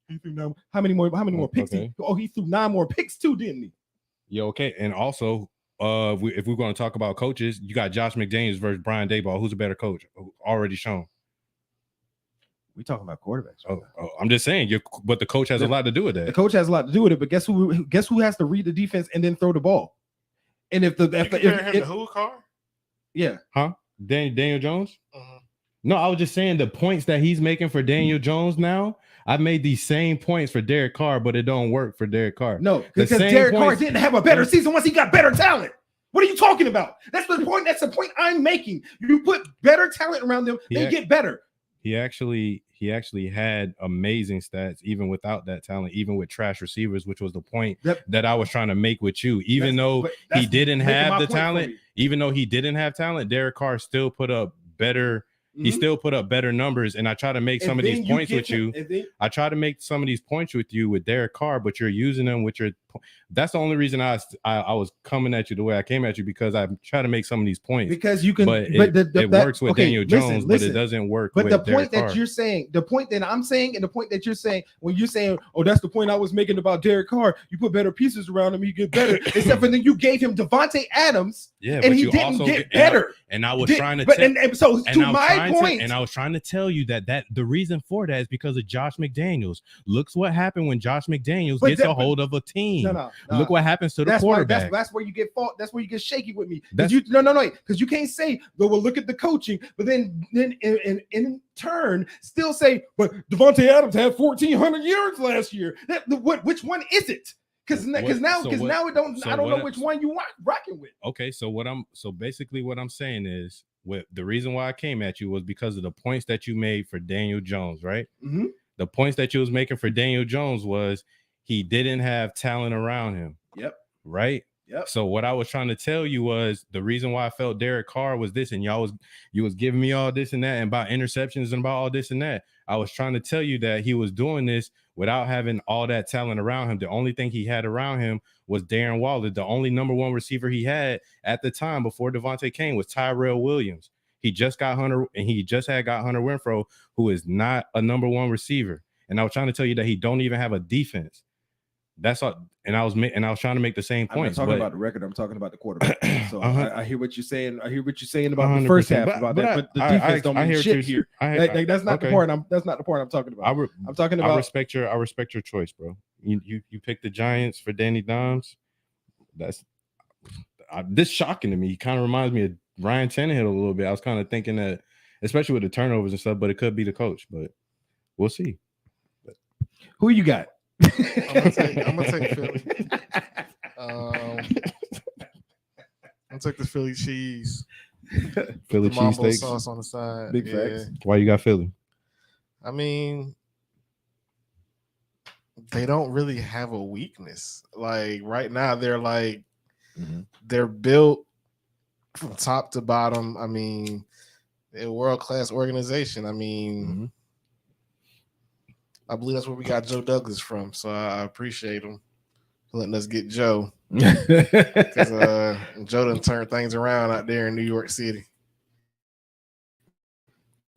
He threw 9. How many more picks? Okay. He threw 9 more picks too, didn't he? Yeah, okay. And also, if we're going to talk about coaches, you got Josh McDaniels versus Brian Daboll. Who's a better coach? Already shown. We talking about quarterbacks. Right I'm just saying, but the coach has a lot to do with that. The coach has a lot to do with it, but guess who has to read the defense and then throw the ball? And if compare him to who, Carr? Yeah, huh? Daniel Jones? Uh-huh. No, I was just saying the points that he's making for Daniel Jones now. I've made these same points for Derek Carr, but it don't work for Derek Carr. No, because Derek Carr didn't have a better season once he got better talent. What are you talking about? That's the point. That's the point I'm making. You put better talent around them, they get better. He actually had amazing stats even without that talent, even with trash receivers, which was the point that I was trying to make with you. Even though he didn't have the talent, Derek Carr still put up better. He still put up better numbers, and I try to make some of these points with you. I try to make some of these points with you with Derek Carr, but you're using them with your. That's the only reason I was coming at you the way I came at you, because I try to make some of these points. Because you can, but it works with Daniel Jones, but it doesn't work. But with the point Derek that Carr. you're saying, the point that I'm saying, and the point that you're saying, when you're saying, "Oh, that's the point I was making about Derek Carr," you put better pieces around him, you get better. Except for then you gave him Devontae Adams, and he didn't get better. And I was trying to, I was trying to tell you that the reason for that is because of Josh McDaniels. Look what happened when Josh McDaniels gets a hold of a team. Look what happens to the quarterback. That's where you get fault. That's where you get shaky with me. Because you can't say, well, look at the coaching, but then in turn still say, but Devontae Adams had 1,400 yards last year. Which one is it? Because now it don't. I don't know which one you rocking with. Okay, so basically what I'm saying is, the reason why I came at you was because of the points that you made for Daniel Jones, right? Mm-hmm. The points that you was making for Daniel Jones was he didn't have talent around him. Yep. Right. Yep. So what I was trying to tell you was the reason why I felt Derek Carr was this, and you was giving me all this and that, and about interceptions and about all this and that. I was trying to tell you that he was doing this without having all that talent around him. The only thing he had around him was Darren Waller. The only number one receiver he had at the time before Devontae came was Tyrell Williams. He just got Hunter, and he just had got Hunter Renfrow, who is not a number one receiver. And I was trying to tell you that he don't even have a defense. That's all. And I was trying to make the same point. I'm not talking about the record. I'm talking about the quarterback. So I hear what you're saying. I hear what you're saying about the first half about that. But the defense don't mean shit here. That's not the part. That's not the part I'm talking about. I'm talking about. I respect your choice, bro. You picked the Giants for Danny Dimes. This shocking to me. He kind of reminds me of Ryan Tannehill a little bit. I was kind of thinking that, especially with the turnovers and stuff, but it could be the coach. But we'll see. Who you got? I'm gonna take Philly. I'm gonna take the Philly cheese. Philly cheesesteaks sauce on the side. Big facts. Why you got Philly? I mean, they don't really have a weakness. Like right now, they're like they're built from top to bottom. I mean, they're a world-class organization. I mean. I believe that's where we got Joe Douglas from, so I appreciate him for letting us get Joe. Because Joe done turned things around out there in New York City.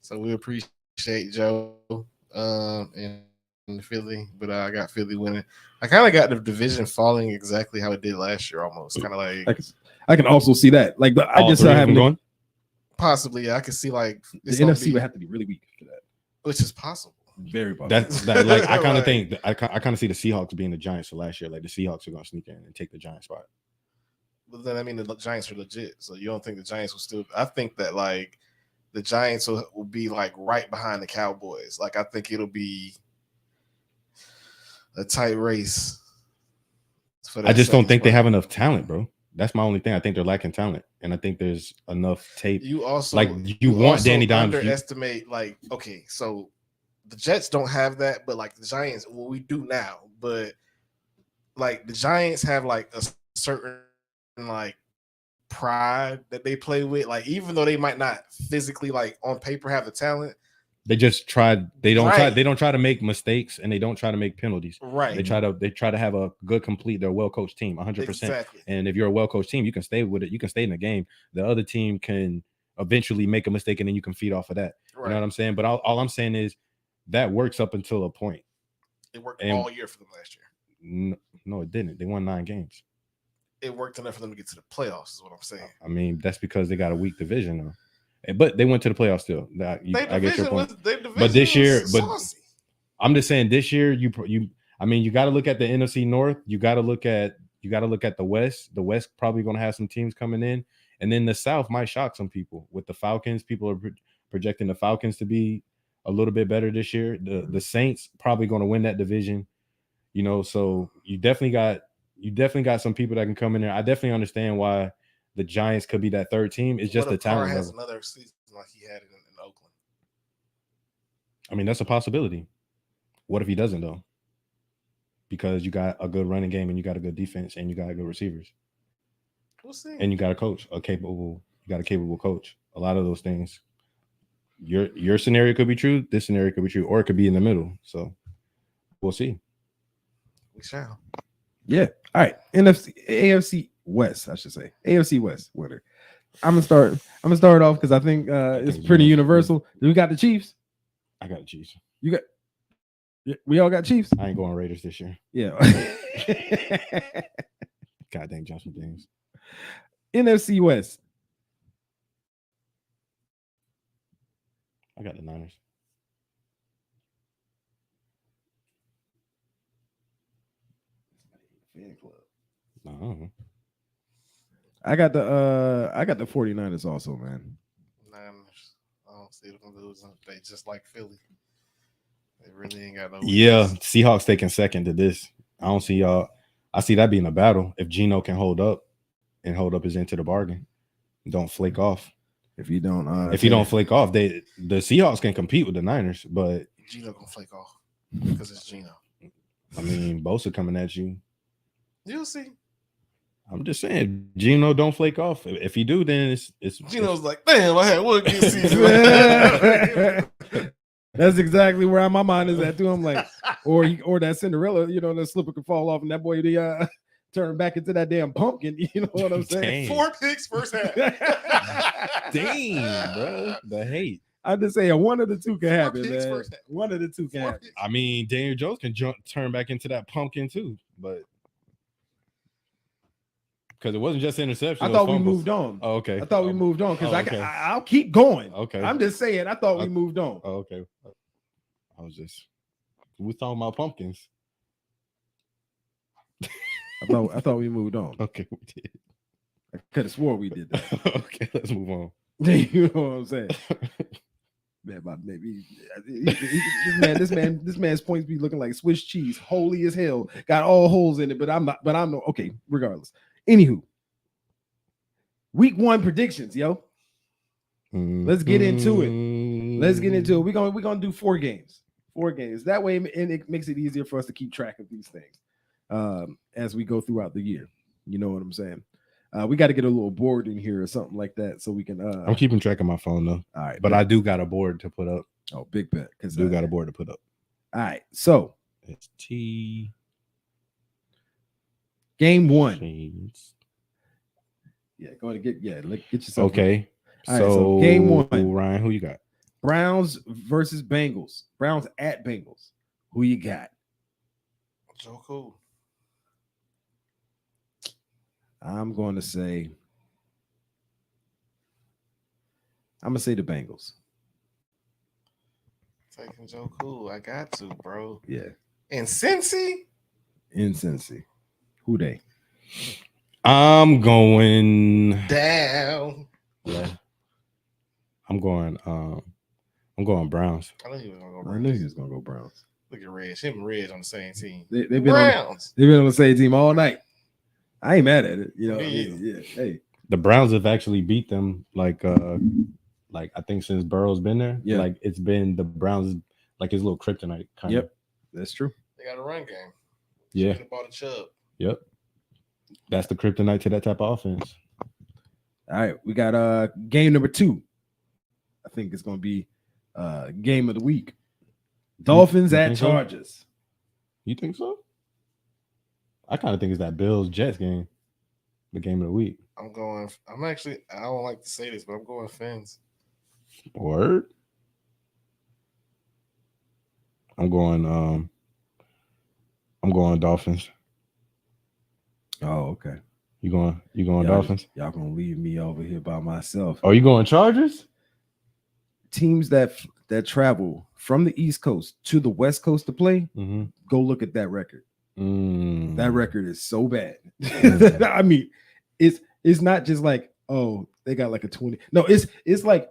So we appreciate Joe and Philly, but I got Philly winning. I kind of got the division falling exactly how it did last year, almost. Kind of like I can also see that. Like, but I just haven't going. Possibly, yeah. I could see like the NFC would have to be really weak for that, which is possible. Very possible. That like I kind of think I kind of see the Seahawks being the Giants for last year. Like the Seahawks are going to sneak in and take the Giants spot. But then I mean the Giants are legit, so you don't think the Giants will still? I think that like the Giants will be like right behind the Cowboys. Like I think it'll be a tight race. I just don't think they have enough talent, bro. That's my only thing. I think they're lacking talent, and I think there's enough tape. You also like you want Danny Dimes. Underestimate like okay, so. The Jets don't have that, but like the Giants, well, we do now. But like the Giants have like a certain like pride that they play with. Like even though they might not physically like on paper have the talent, they just tried. They don't try to make mistakes, and they don't try to make penalties. Right. They try to have a good, complete. They're a well coached team, 100%. Exactly. And if you're a well coached team, you can stay with it. You can stay in the game. The other team can eventually make a mistake, and then you can feed off of that. Right. You know what I'm saying? But all I'm saying is. That works up until a point. It worked all year for them last year. No, it didn't. They won 9 games. It worked enough for them to get to the playoffs, is what I'm saying. I mean, that's because they got a weak division, though. But they went to the playoffs still. I get your point. But this year, I'm just saying this year, you got to look at the NFC North. You got to look at the West. The West probably going to have some teams coming in, and then the South might shock some people with the Falcons. People are projecting the Falcons to be a little bit better this year. The Saints probably going to win that division. So you definitely got some people that can come in there. I definitely understand why the Giants could be that third team. It's just the talent has level. Another season like he had in Oakland. I mean, that's a possibility. What if he doesn't though? Because you got a good running game and you got a good defense and you got good receivers. We'll see. And you got a coach, a capable coach. A lot of those things. Your scenario could be true. This scenario could be true, or it could be in the middle. So we'll see. We shall. Yeah. All right. AFC West, I should say. AFC West winner. I'm gonna start off because I think it's pretty universal. We got the Chiefs. I got the Chiefs. We all got Chiefs. I ain't going Raiders this year. Yeah. God dang Johnson James. NFC West. I got the Niners. Fan club. No. I got the 49ers also, man. Niners. I don't see them losing. They just like Philly. They really ain't got no. Yeah, Seahawks taking second to this. I don't see y'all. I see that being a battle if Geno can hold up his end to the bargain. Don't flake off. If you don't flake off, the Seahawks can compete with the Niners, but Geno can flake off because it's Geno. I mean, Bosa coming at you. You'll see. I'm just saying, Geno don't flake off. If you do, then it's Geno's like, damn, I had one good season. That's exactly where my mind is at too. I'm like, or that Cinderella, the slipper could fall off, and that boy turn back into that damn pumpkin. You know what I'm saying? Dang. 4 picks first half. Dang, bro, the hate. I just say one of the two can happen, man. One of the two can happen. I mean, Daniel Jones can turn back into that pumpkin too, but because it wasn't just interception. I thought we moved on. Oh, okay. I thought we moved on because okay. I'll keep going. Okay. I'm just saying. I thought we moved on. Oh, okay. We talking about pumpkins. I thought we moved on. Okay, we did. I could have swore we did that. Okay, let's move on. You know what I'm saying? Man, maybe this man's points be looking like Swiss cheese, holy as hell, got all holes in it. But I'm no okay. Regardless, anywho, week 1 predictions, yo. Let's get into it. We're gonna do 4 games. 4 games. That way, and it makes it easier for us to keep track of these things as we go throughout the year. You know what I'm saying? We got to get a little board in here or something like that so we can. I'm keeping track of my phone though. All right, but I do got a board to put up. Oh, big bet! Because got a board to put up. All right, so it's T. Game 1. Jeez. Yeah, go ahead and get yourself. Okay, right, so game 1. Ryan, who you got? Browns versus Bengals. Browns at Bengals. Who you got? So cool. I'm going to say the Bengals. Taking Joe Cool. I got to, bro. Yeah. And Cincy? In Cincy. Who they? I'm going down. Yeah. I'm going Browns. I knew he was gonna go Browns. I knew he was gonna go Browns. Look at Reg. Him and Reg on the same team. They've been on the same team all night. I ain't mad at it. You know, yeah. Hey, the Browns have actually beat them like I think since Burrow's been there. Yeah. Like it's been the Browns like his little kryptonite kind of. That's true. They got a run game. Yeah. Bought a Chubb. Yep. That's the kryptonite to that type of offense. All right, we got game number 2. I think it's gonna be game of the week. Dolphins at Chargers. So? You think so? I kind of think it's that Bills-Jets game, the game of the week. I don't like to say this, but I'm going Fins. Word? I'm going Dolphins. Oh, okay. You going Dolphins? Y'all gonna leave me over here by myself. Oh, you going Chargers? teams that travel from the East Coast to the West Coast to play, go look at that record. That record is so bad. I mean, it's not just like, oh, they got like a 20. No, it's like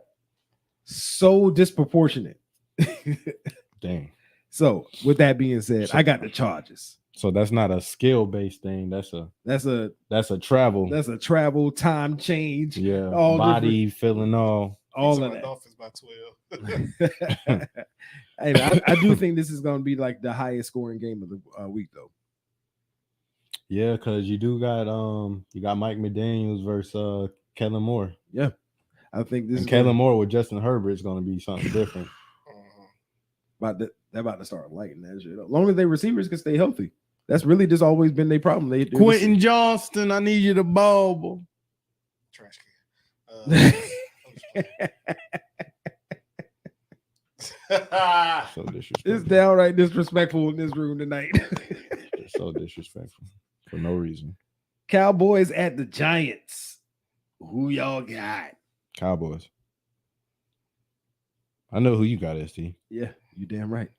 so disproportionate. Dang. So with that being said, I got the Chargers. So that's not a skill-based thing. That's a travel. That's a travel time change. Yeah, all body feeling all of that. Dolphins by 12. Hey, I do think this is going to be like the highest scoring game of the week, though. Yeah, because you got Mike McDaniels versus Kellen Moore. Yeah, I think this. And Kellen Moore with Justin Herbert is going to be something different. They're about to start lighting that shit up. As long as their receivers can stay healthy. That's really just always been their problem. Quentin Johnston, I need you to bobble. Trash can. So disrespectful. It's downright disrespectful in this room tonight. It's so disrespectful for no reason. Cowboys at the Giants. Who y'all got? Cowboys. I know who you got, ST. Yeah, you damn right.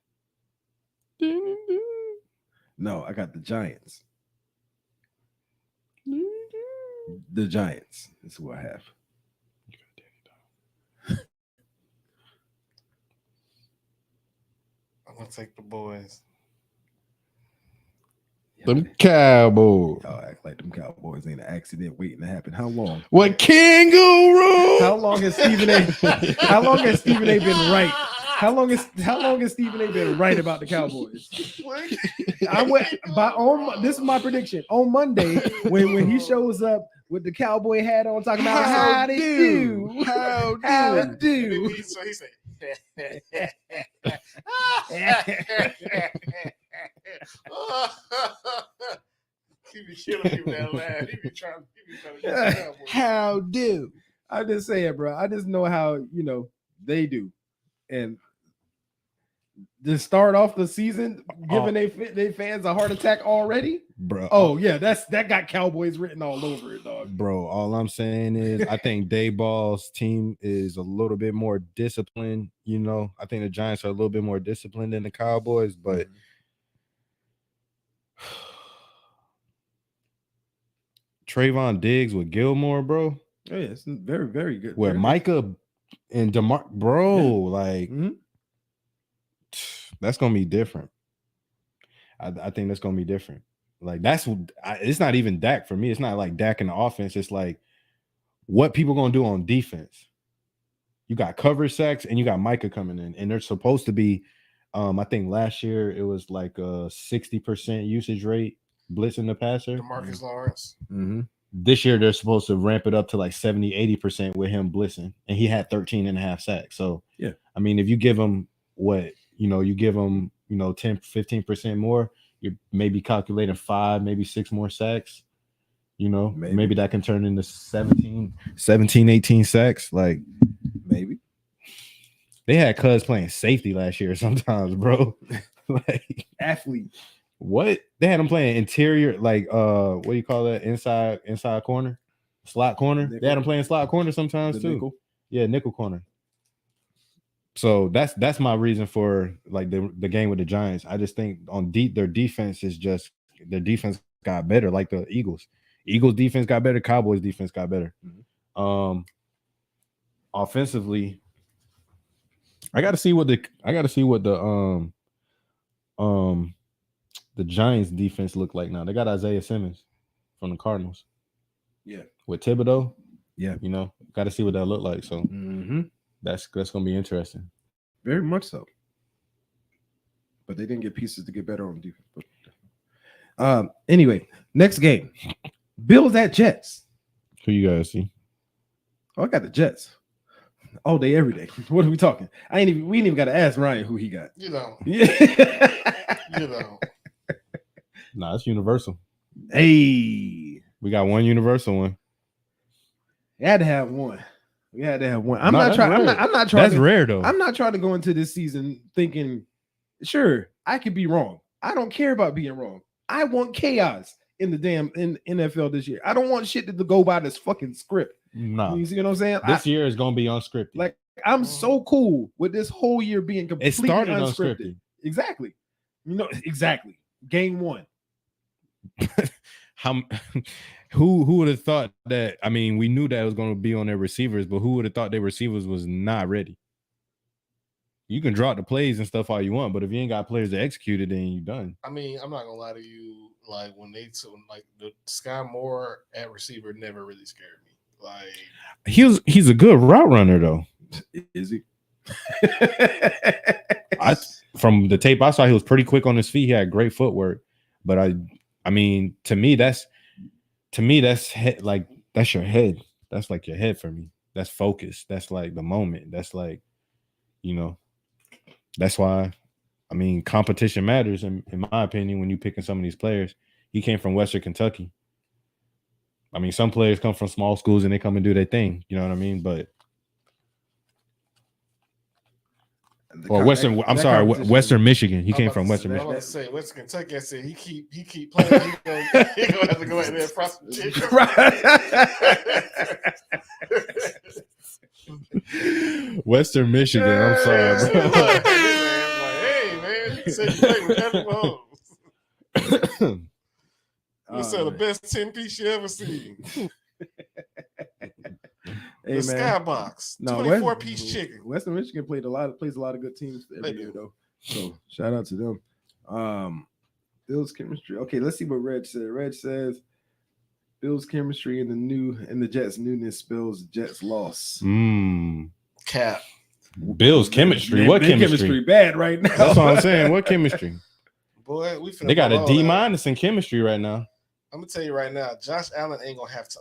No, I got the Giants. The Giants is who I have. I'm gonna take the boys. Them Cowboys. Y'all act like them Cowboys ain't an accident waiting to happen. How long? What kangaroo? How long has Stephen A? How long has Stephen A been right? How long has Stephen A been right about the Cowboys? This is my prediction. On Monday, when he shows up with the cowboy hat on, talking about how they do. So he said. He be killing people that laugh. He be trying to get the Cowboys. How do? I'm just saying, bro. I just know how they do, and to start off the season giving they fans a heart attack already, bro. Oh yeah, that got Cowboys written all over it, dog. Bro, all I'm saying is I think Dayball's team is a little bit more disciplined. I think the Giants are a little bit more disciplined than the Cowboys, but Trayvon Diggs with Gilmore, bro. Oh, yeah, it's very, very good. With Micah and DeMar, bro, that's gonna be different. I think that's gonna be different. Like it's not even Dak for me. It's not like Dak in the offense. It's like what people gonna do on defense. You got coverage sacks and you got Micah coming in, and they're supposed to be. I think last year it was like a 60% usage rate blitzing the passer. DeMarcus Lawrence. This year they're supposed to ramp it up to like 70-80% with him blitzing, and he had 13.5 sacks. So yeah, I mean, if you give him you give him 10-15% more, you're maybe calculating 5, maybe 6 more sacks. Maybe that can turn into 17-18 sacks. Like maybe they had Cuz playing safety last year sometimes, bro. Like athlete. What? They had him playing interior, like what do you call that? Inside corner, slot corner. Nickel. They had him playing slot corner sometimes too. Nickel. Yeah, nickel corner. So that's my reason for like the game with the Giants. I just think on their defense got better, like the Eagles. Eagles defense got better, Cowboys defense got better. Offensively, I got to see what the Giants defense look like now. They got Isaiah Simmons from the Cardinals. Yeah. With Thibodeau. Yeah. Got to see what that look like. So that's going to be interesting. Very much so. But they didn't get pieces to get better on defense. Anyway, next game. Bills at Jets. Who you guys see? Oh, I got the Jets. All day, every day. What are we talking? We ain't even got to ask Ryan who he got. Yeah. Nah, it's universal. Hey. We got one universal one. We had to have one. I'm not trying. That's rare though. I'm not trying to go into this season thinking, sure, I could be wrong. I don't care about being wrong. I want chaos in the damn NFL this year. I don't want shit to go by this fucking script. Nah. You see what I'm saying? This year is gonna be unscripted. Like I'm so cool with this whole year being completely It started unscripted. Exactly. Exactly. Game 1. How who would have thought that? I mean, we knew that it was going to be on their receivers, but who would have thought their receivers was not ready? You can drop the plays and stuff all you want, but if you ain't got players to execute it, then you done. I mean, I'm not gonna lie to you. Like when they took like the Sky Moore at receiver never really scared me. Like he's a good route runner though. Is he? From the tape I saw, he was pretty quick on his feet. He had great footwork, but I mean, to me that's head, like that's your head. That's like your head for me. That's focus. That's like the moment. That's like, that's why. I mean, competition matters in my opinion when you picking some of these players. He came from Western Kentucky. I mean, some players come from small schools and they come and do their thing. You know what I mean? But Western Michigan. He came from Western Michigan. I was say Western Kentucky. I said he keep playing. He gonna have to go out there and prosecute. Western Michigan. I'm sorry, bro. Hey man, you said you played with Patrick Mahomes. You said the best 10-piece you ever seen. Hey, the man. Skybox, 24-piece chicken. Western Michigan plays a lot of good teams every year though. So shout out to them. Bill's chemistry. Okay, let's see what Reg said. Reg says Bill's chemistry and the Jets' newness spells Jets loss. Cap. Bill's chemistry. Man, what chemistry? Bad right now. That's what I'm saying. What chemistry? Boy, they got a D- in chemistry right now. I'm gonna tell you right now, Josh Allen ain't gonna have to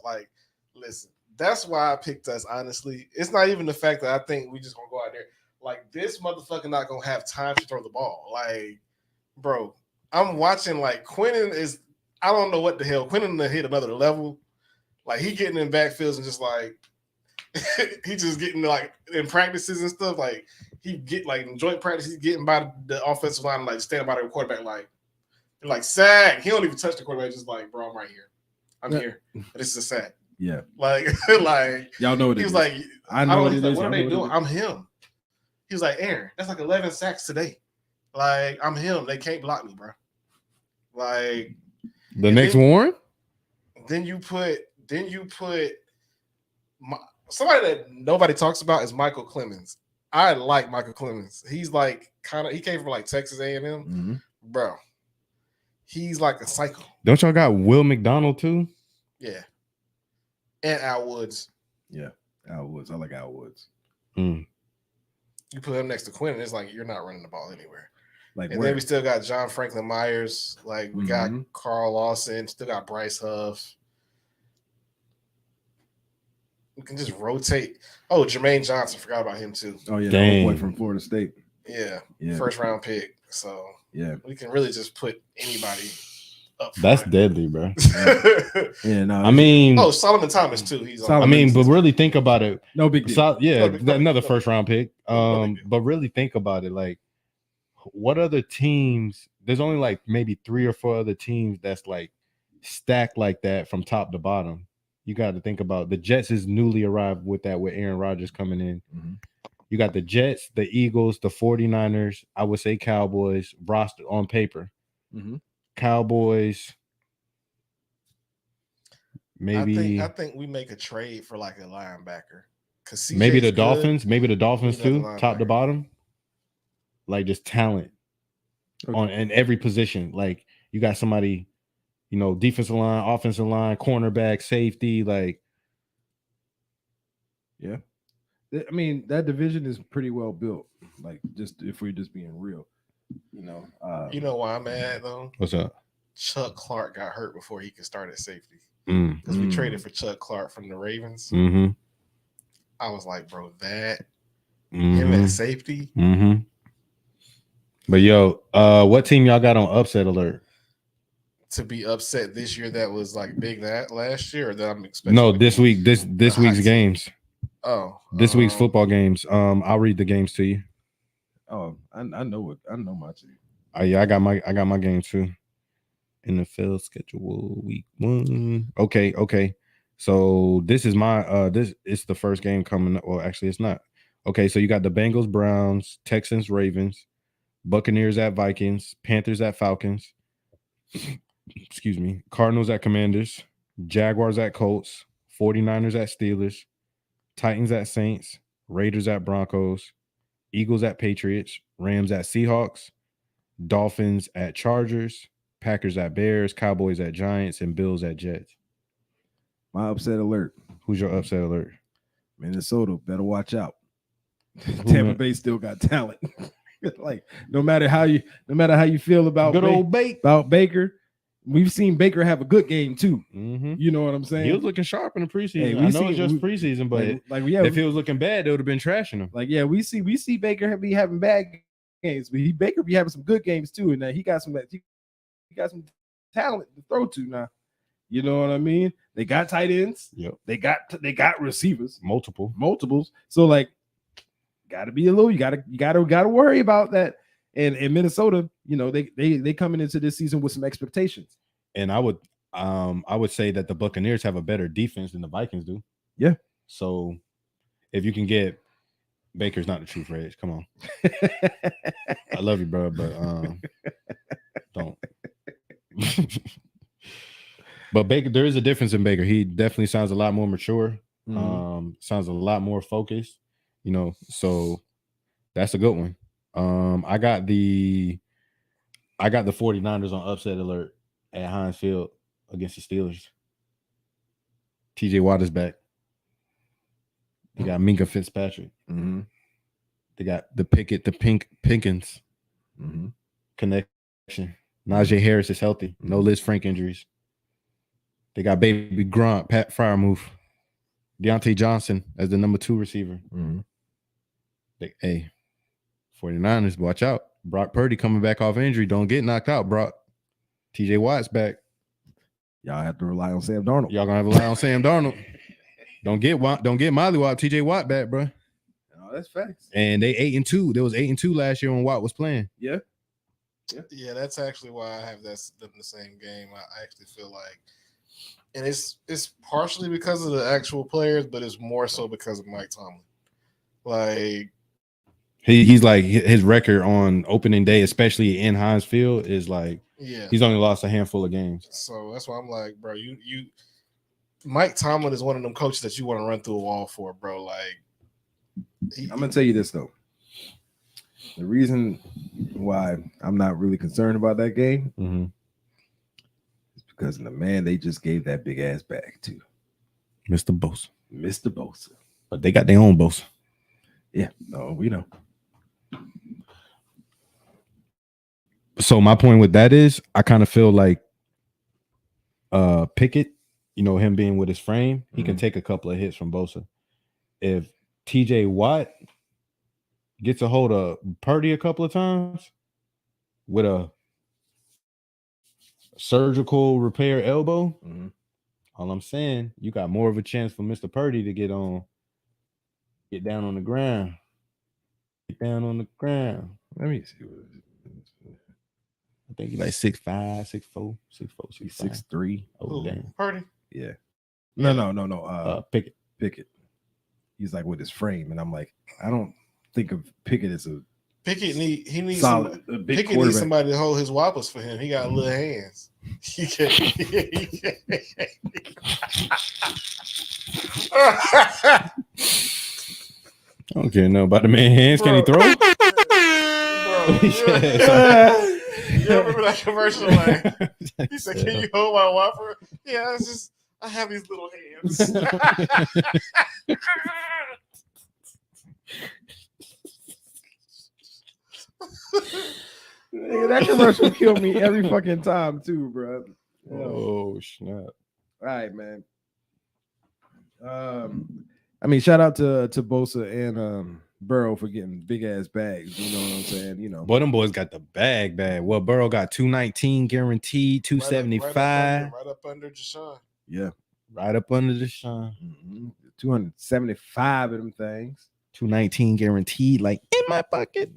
listen. That's why I picked us, honestly. It's not even the fact that I think we just gonna go out there. Like, this motherfucker not gonna have time to throw the ball. Like, bro, I'm watching, like, Quinnen is, I don't know what the hell. Quinnen hit another level. Like, he getting in backfields and just, like, he just getting, like, in practices and stuff. Like, he get, like, in joint practice, he's getting by the offensive line, like, standing by the quarterback, like, sack. He don't even touch the quarterback. Just like, bro, I'm right here. I'm here. This is a sack. Yeah. Like y'all know what he was like, I know what it is. What are they doing? I'm him. He was like, Aaron, that's like 11 sacks today. Like, I'm him. They can't block me, bro. Like the next Warren. Then you put somebody that nobody talks about is Michael Clemens. I like Michael Clemens. He's like he came from like Texas A&M, bro. He's like a psycho. Don't y'all got Will McDonald too? Yeah. And Al Woods. Yeah, Al Woods. I like Al Woods. You put him next to Quinn, and it's like you're not running the ball anywhere. Like, and then we still got John Franklin Myers. Like, we got Carl Lawson. Still got Bryce Huff. We can just rotate. Oh, Jermaine Johnson. Forgot about him too. Oh yeah, the boy from Florida State. Yeah, first round pick. So yeah, we can really just put anybody. That's deadly, bro. Yeah, no. I mean, Solomon Thomas too. But really think about it. No big deal. Another first round pick. But really think about it. Like, what other teams? There's only like maybe 3 or 4 other teams that's like stacked like that from top to bottom. You got to think about the Jets is newly arrived with Aaron Rodgers coming in. You got the Jets, the Eagles, the 49ers. I would say Cowboys roster on paper. Cowboys, maybe. I think we make a trade for like a linebacker. Maybe the Dolphins too, top to bottom. Like, just talent in every position. Like, you got somebody, defensive line, offensive line, cornerback, safety. Like, yeah. I mean, that division is pretty well built. Like, just if we're just being real. You know why I'm mad though? What's up? Chuck Clark got hurt before he could start at safety because we traded for Chuck Clark from the Ravens. I was like, bro, him at safety. But what team y'all got on upset alert? To be upset this year that was like big that last year, or that I'm expecting? No, this week. This week's games. This week's football games. I'll read the games to you. Oh, I know my team. Yeah, I got my game too. NFL schedule week 1. Okay. So this is my this is the first game coming up. Well, actually, it's not. Okay, so you got the Bengals, Browns, Texans, Ravens, Buccaneers at Vikings, Panthers at Falcons, excuse me, Cardinals at Commanders, Jaguars at Colts, 49ers at Steelers, Titans at Saints, Raiders at Broncos, Eagles at Patriots, Rams at Seahawks, Dolphins at Chargers, Packers at Bears, Cowboys at Giants, and Bills at Jets. My upset alert. Who's your upset alert? Minnesota, better watch out. Tampa Bay still got talent. Like no matter how you feel about good old Baker, we've seen Baker have a good game too. Mm-hmm. You know what I'm saying? He was looking sharp in the preseason. Hey, I know it's just preseason, but if he was looking bad, they would have been trashing him. Like we see Baker be having bad games, but Baker be having some good games too, and he got some talent to throw to now. You know what I mean? They got tight ends. Yep. They got receivers, multiples. So like, gotta be a little. You gotta worry about that. And in Minnesota, you know they coming into this season with some expectations. And I would say that the Buccaneers have a better defense than the Vikings do. Yeah. So if you can get Baker's not the truth, Reg. Come on. I love you, bro, but don't. But Baker, there is a difference in Baker. He definitely sounds a lot more mature. Sounds a lot more focused. You know, so that's a good one. I got the 49ers on upset alert at Heinz Field against the Steelers. TJ Watt is back. They got Minka Fitzpatrick. Mm-hmm. They got the Pinkins connection. Najee Harris is healthy. No Liz Frank injuries. They got baby Grunt, Pat Freiermuth, Deontay Johnson as the number 2 receiver. Mm-hmm. Hey, 49ers, watch out. Brock Purdy coming back off injury. Don't get knocked out, Brock. TJ Watt's back. Y'all have to rely on Sam Darnold. Y'all gonna have to rely on Sam Darnold. Don't get Molly Watt, TJ Watt back, bro. Oh, that's facts. And they 8-2. There was 8-2 last year when Watt was playing. Yeah. Yeah, that's actually why I have them in the same game. I actually feel like, and it's partially because of the actual players, but it's more so because of Mike Tomlin. Like he's like his record on opening day, especially in Heinz Field, is like he's only lost a handful of games. So that's why I'm like, bro, you Mike Tomlin is one of them coaches that you want to run through a wall for, bro. Like I'm gonna tell you this though. The reason why I'm not really concerned about that game is because of the man they just gave that big ass bag to. Mr. Bosa. But they got their own Bosa. Yeah, no, we know. So my point with that is I kind of feel like Pickett, you know, him being with his frame, he can take a couple of hits from Bosa. If TJ Watt gets a hold of Purdy a couple of times with a surgical repair elbow, all I'm saying, you got more of a chance for Mr. Purdy to get down on the ground. Get down on the ground. Let me see what it is. I think he's like 6'5", 6'4", 6'4", 6'3". Oh, damn. Purdy? Yeah. No. Pickett. He's like with his frame, and I'm like, I don't think of Pickett as a Pickett needs solid, a big Pickett needs somebody to hold his whoppers for him. He got little hands. He can't. I don't care no about the man hands. Can he throw? You remember that commercial? Like, he said, "Can you hold my whopper?" Yeah, I have these little hands. That commercial killed me every fucking time too, bro. Oh snap! All right, man. I mean, shout out to Bosa and Burrow for getting big ass bags. You know what I'm saying? You know, boy, them boys got the bag. Well, Burrow got 219 guaranteed, 275. Right up under Deshaun. Yeah, right up under Deshaun. 275 of them things. 219 guaranteed, like in my pocket.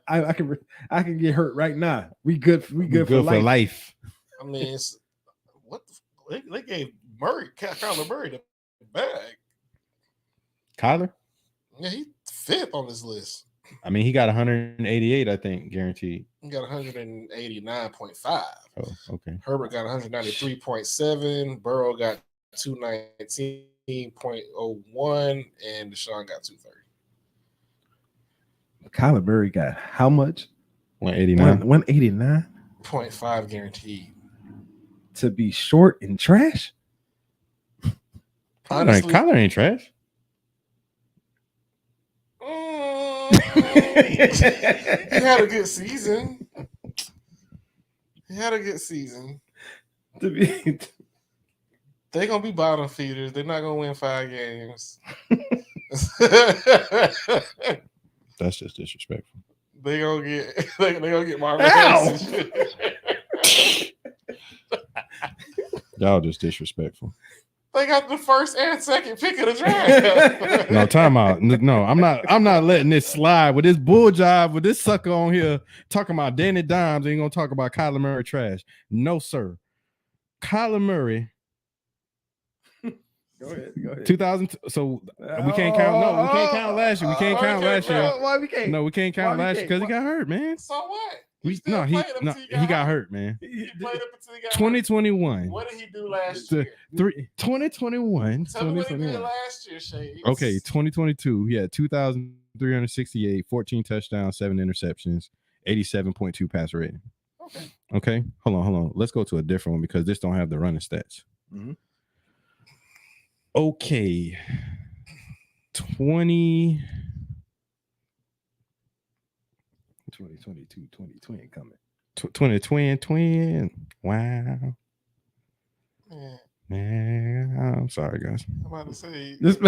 I can get hurt right now. We good for life. I mean, they gave Kyler Murray the bag. Kyler? Yeah, he fifth on this list. I mean, he got 188, I think, guaranteed. He got 189.5. Oh, okay. Herbert got 193.7. Burrow got 219.01, and Deshaun got 230. Kyler Murray got how much? 189. 0.5 guaranteed. To be short and trash? Kyler ain't trash. He had a good season. They're gonna be bottom feeders. They're not gonna win 5 games. That's just disrespectful. They gonna get Marvin Ow! Harrison. Y'all just disrespectful. They got the first and second pick of the draft. No, time out. No, I'm not letting this slide with this bull job with this sucker on here talking about Danny Dimes. Ain't gonna talk about Kyler Murray trash. No, sir. Kyler Murray. Go ahead. 2000. So we can't count. No, we can't count last year. We can't count last year. Why we can't? No, we can't count last year because he got hurt, man. So what? He got hurt, man. He played up until he got 2021. hurt. What did he do last year? 2021. Tell me what he did last year, Shades. Okay, 2022. He had 2,368, 14 touchdowns, 7 interceptions, 87.2 passer rating. Okay. Hold on. Let's go to a different one because this don't have the running stats. Mm-hmm. Okay. 2022, 2020 coming. 2020. Wow. Yeah. Man, I'm sorry, guys. I'm about to say This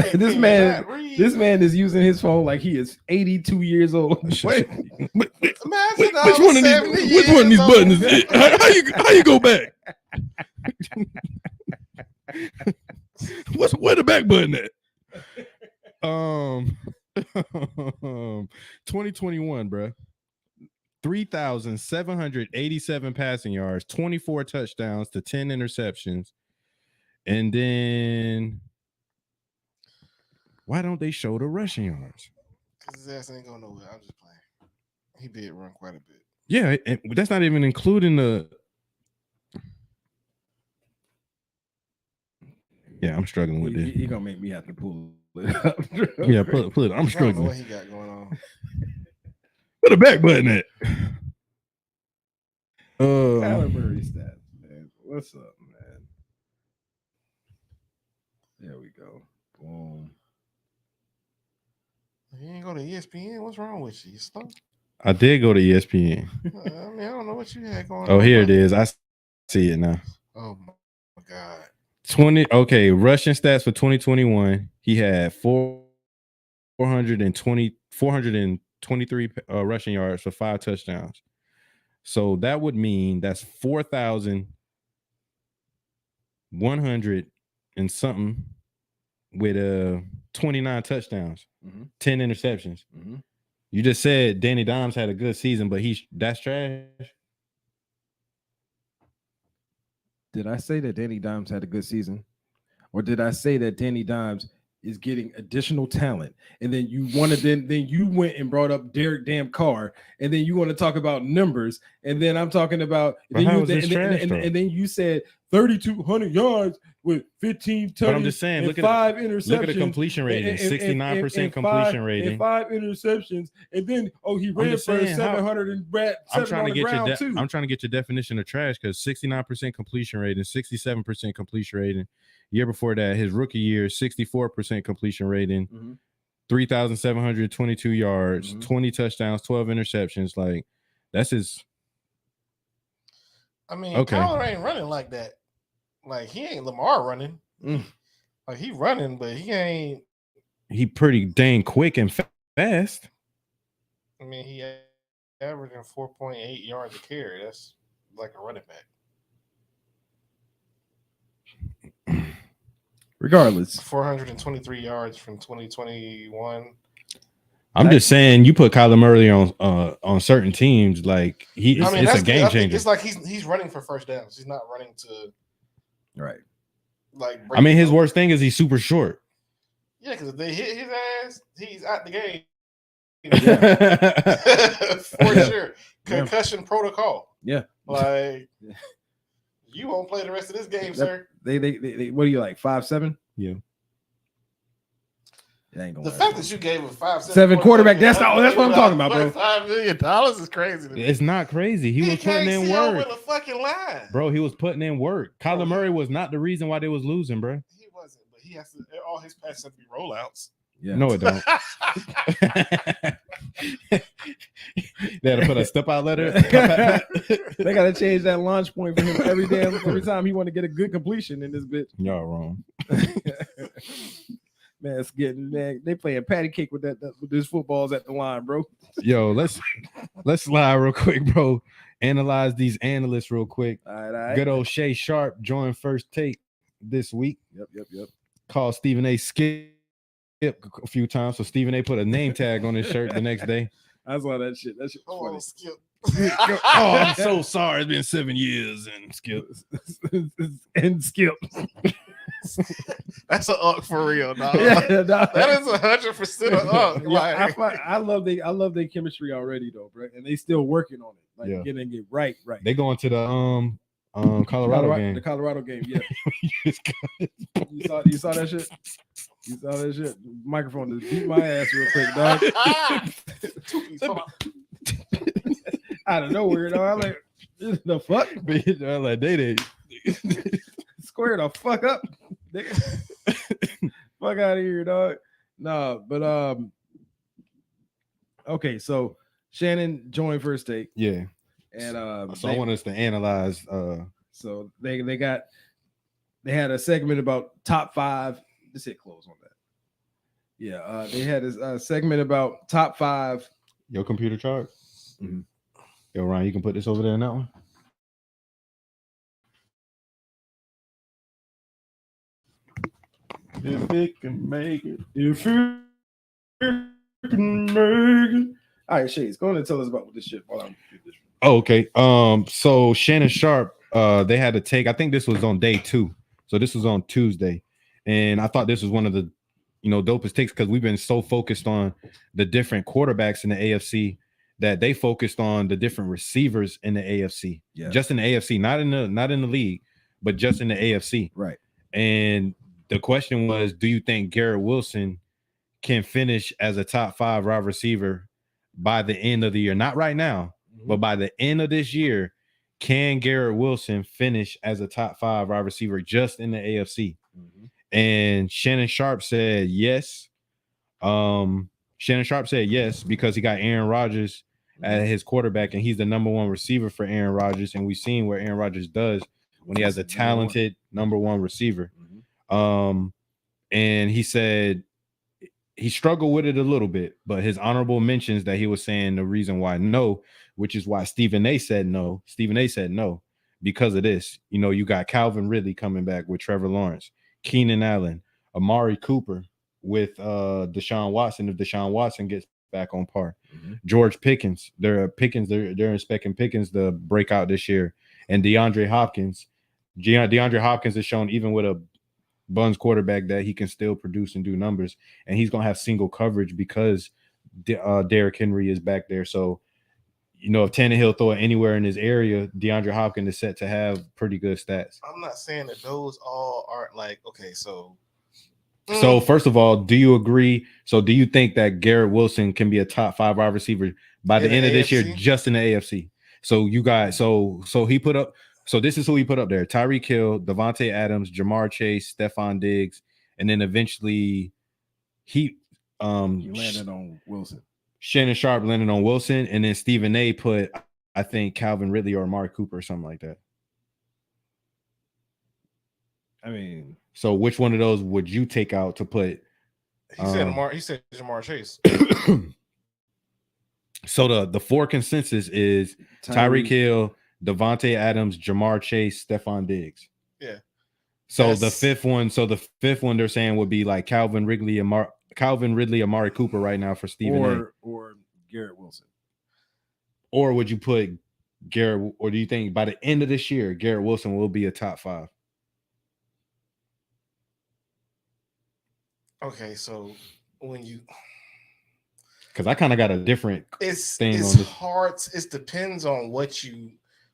man is using his phone like he is 82 years old. Wait, Imagine which one of these buttons is it? How you go back? Where the back button at? 2021, bro. 3,787 passing yards, 24 touchdowns to 10 interceptions. And then why don't they show the rushing yards? Because his ass ain't going nowhere. I'm just playing. He did run quite a bit. Yeah, and that's not even including the. Yeah, I'm struggling with this. You're gonna make me have to pull it up. Yeah, pull it. I'm struggling. What he got going on? Where the back button at? Kyler Murray stats, man. What's up, man? There we go. Boom. You ain't go to ESPN? What's wrong with you? You slow? I did go to ESPN. I mean, I don't know what you had going on. Oh, here it is. I see it now. Oh my God. 20. Okay, rushing stats for 2021. He had 423 rushing yards for 5 touchdowns. So that would mean that's 4,100 and something with 29 touchdowns, 10 interceptions. You just said Danny Dimes had a good season, but that's trash. Did I say that Danny Dimes had a good season? Or did I say that Danny Dimes is getting additional talent? And then you wanted then you went and brought up Derek Damn Carr, and then you want to talk about numbers, and then I'm talking about and then you said 3,200 yards with 15 touchdowns. But I'm just saying, look at 5 interceptions. Look at the completion rating, 69% completion rating, and 5 interceptions, and then he ran for 700 and I'm trying to get your definition of trash because 69% completion rating, 67% completion rating. Year before that, his rookie year, 64% completion rating, 3,722 yards, 20 touchdowns, 12 interceptions. Like that's his. I mean, Kyler ain't running like that. Like he ain't Lamar running. Like he running, but he ain't. He pretty dang quick and fast. I mean, he averaging 4.8 yards a carry. That's like a running back. Regardless, 423 yards from 2021. I'm just saying, you put Kyler Murray on certain teams, like it's a game changer. It's like he's running for first downs. He's not running to right. Like I mean, his worst thing is he's super short. Yeah, because if they hit his ass, he's out the game. For sure. Concussion protocol. Yeah. Like, you won't play the rest of this game, sir. They what are you like 5'7"? Yeah. It ain't gonna the fact that you gave a 5'7" quarterback, that's what I'm talking about, bro. $5 million is crazy. It's not crazy. He was putting in work. With a fucking line. Bro, he was putting in work. Kyler Murray was not the reason why they was losing, bro. He wasn't, but he has to. All his passes have to be rollouts. Yeah. No, it don't. They had to put a step out letter. They gotta change that launch point for him every time he want to get a good completion in this bitch. Y'all wrong. Man, it's getting they playing patty cake with with these footballs at the line, bro. Yo, let's slide real quick, bro. Analyze these analysts real quick. All right. Good old Shay Sharp joined First Take this week. Yep. Called Stephen A. Skip a few times, so Stephen A. put a name tag on his shirt the next day. I saw that shit. That shit was funny. Skip. Oh, I'm so sorry. It's been 7 years and Skip. And Skip. That's an UC for real, dog. Yeah, dog. That is 100% an UC. Yeah, I love their chemistry already though, bro. And they still working on it, like getting it right. They going to the Colorado game. The Colorado game, yeah. You saw that shit? You saw that shit? Microphone just beat my ass real quick, dog. Out of nowhere, dog. I'm like, the fuck? I'm like, they square the fuck up. Fuck out of here, dog. No, but okay, so Shannon joined First Take. Yeah. And so I want us to analyze so they had a segment about top 5. Let's hit close on that. Yeah, they had a segment about top 5. Your computer chart. Mm-hmm. Yo, Ryan, you can put this over there in that one. If it can make it, if it can make it. All right, Shades, go ahead and tell us about this shit while I'm doing this. Oh, okay. So Shannon Sharp, they had to take. I think this was on day 2, so this was on Tuesday, and I thought this was one of the, dopest takes because we've been so focused on the different quarterbacks in the AFC that they focused on the different receivers in the AFC. Yeah, just in the AFC, not in the league, but just in the AFC. Right. And the question was, do you think Garrett Wilson can finish as a top 5 wide receiver by the end of the year? Not right now, but by the end of this year, can Garrett Wilson finish as a top 5 wide receiver just in the AFC? And Shannon Sharp said yes. Shannon Sharp said yes because he got Aaron Rodgers as his quarterback, and he's the number 1 receiver for Aaron Rodgers. And we've seen what Aaron Rodgers does when he has a talented number 1 receiver. And he said he struggled with it a little bit, but his honorable mentions that he was saying the reason why no, which is why Stephen A. said no. Stephen A. said no because of this. You got Calvin Ridley coming back with Trevor Lawrence, Keenan Allen, Amari Cooper with Deshaun Watson if Deshaun Watson gets back on par. George Pickens, they're expecting Pickens to break out this year, and DeAndre Hopkins. DeAndre Hopkins has shown even with a Buns quarterback that he can still produce and do numbers, and he's gonna have single coverage because Derrick Henry is back there. So, if Tannehill throw it anywhere in his area, DeAndre Hopkins is set to have pretty good stats. I'm not saying that those all aren't like okay. So first of all, do you agree? So, do you think that Garrett Wilson can be a top 5 wide receiver by the end of this year, just in the AFC? So you got so he put up. So this is who he put up there: Tyreek Hill, Devontae Adams, Jamar Chase, Stephon Diggs, and then eventually he landed on Wilson. Shannon Sharp landed on Wilson, and then Stephen A. put, I think, Calvin Ridley or Amari Cooper or something like that. I mean, so which one of those would you take out to put? He said Jamar Chase. So the 4 consensus is Tyreek Hill, Devontae Adams, Jamar Chase, Stephon Diggs. Yeah. So the fifth one they're saying would be like Calvin Ridley, Amari Cooper right now for Stephen A. Or Garrett Wilson. Or would you put Garrett, or do you think by the end of this year, Garrett Wilson will be a top 5? Okay, so when you, because I kind of got a different it's thing it's on this. hard. It depends on what you.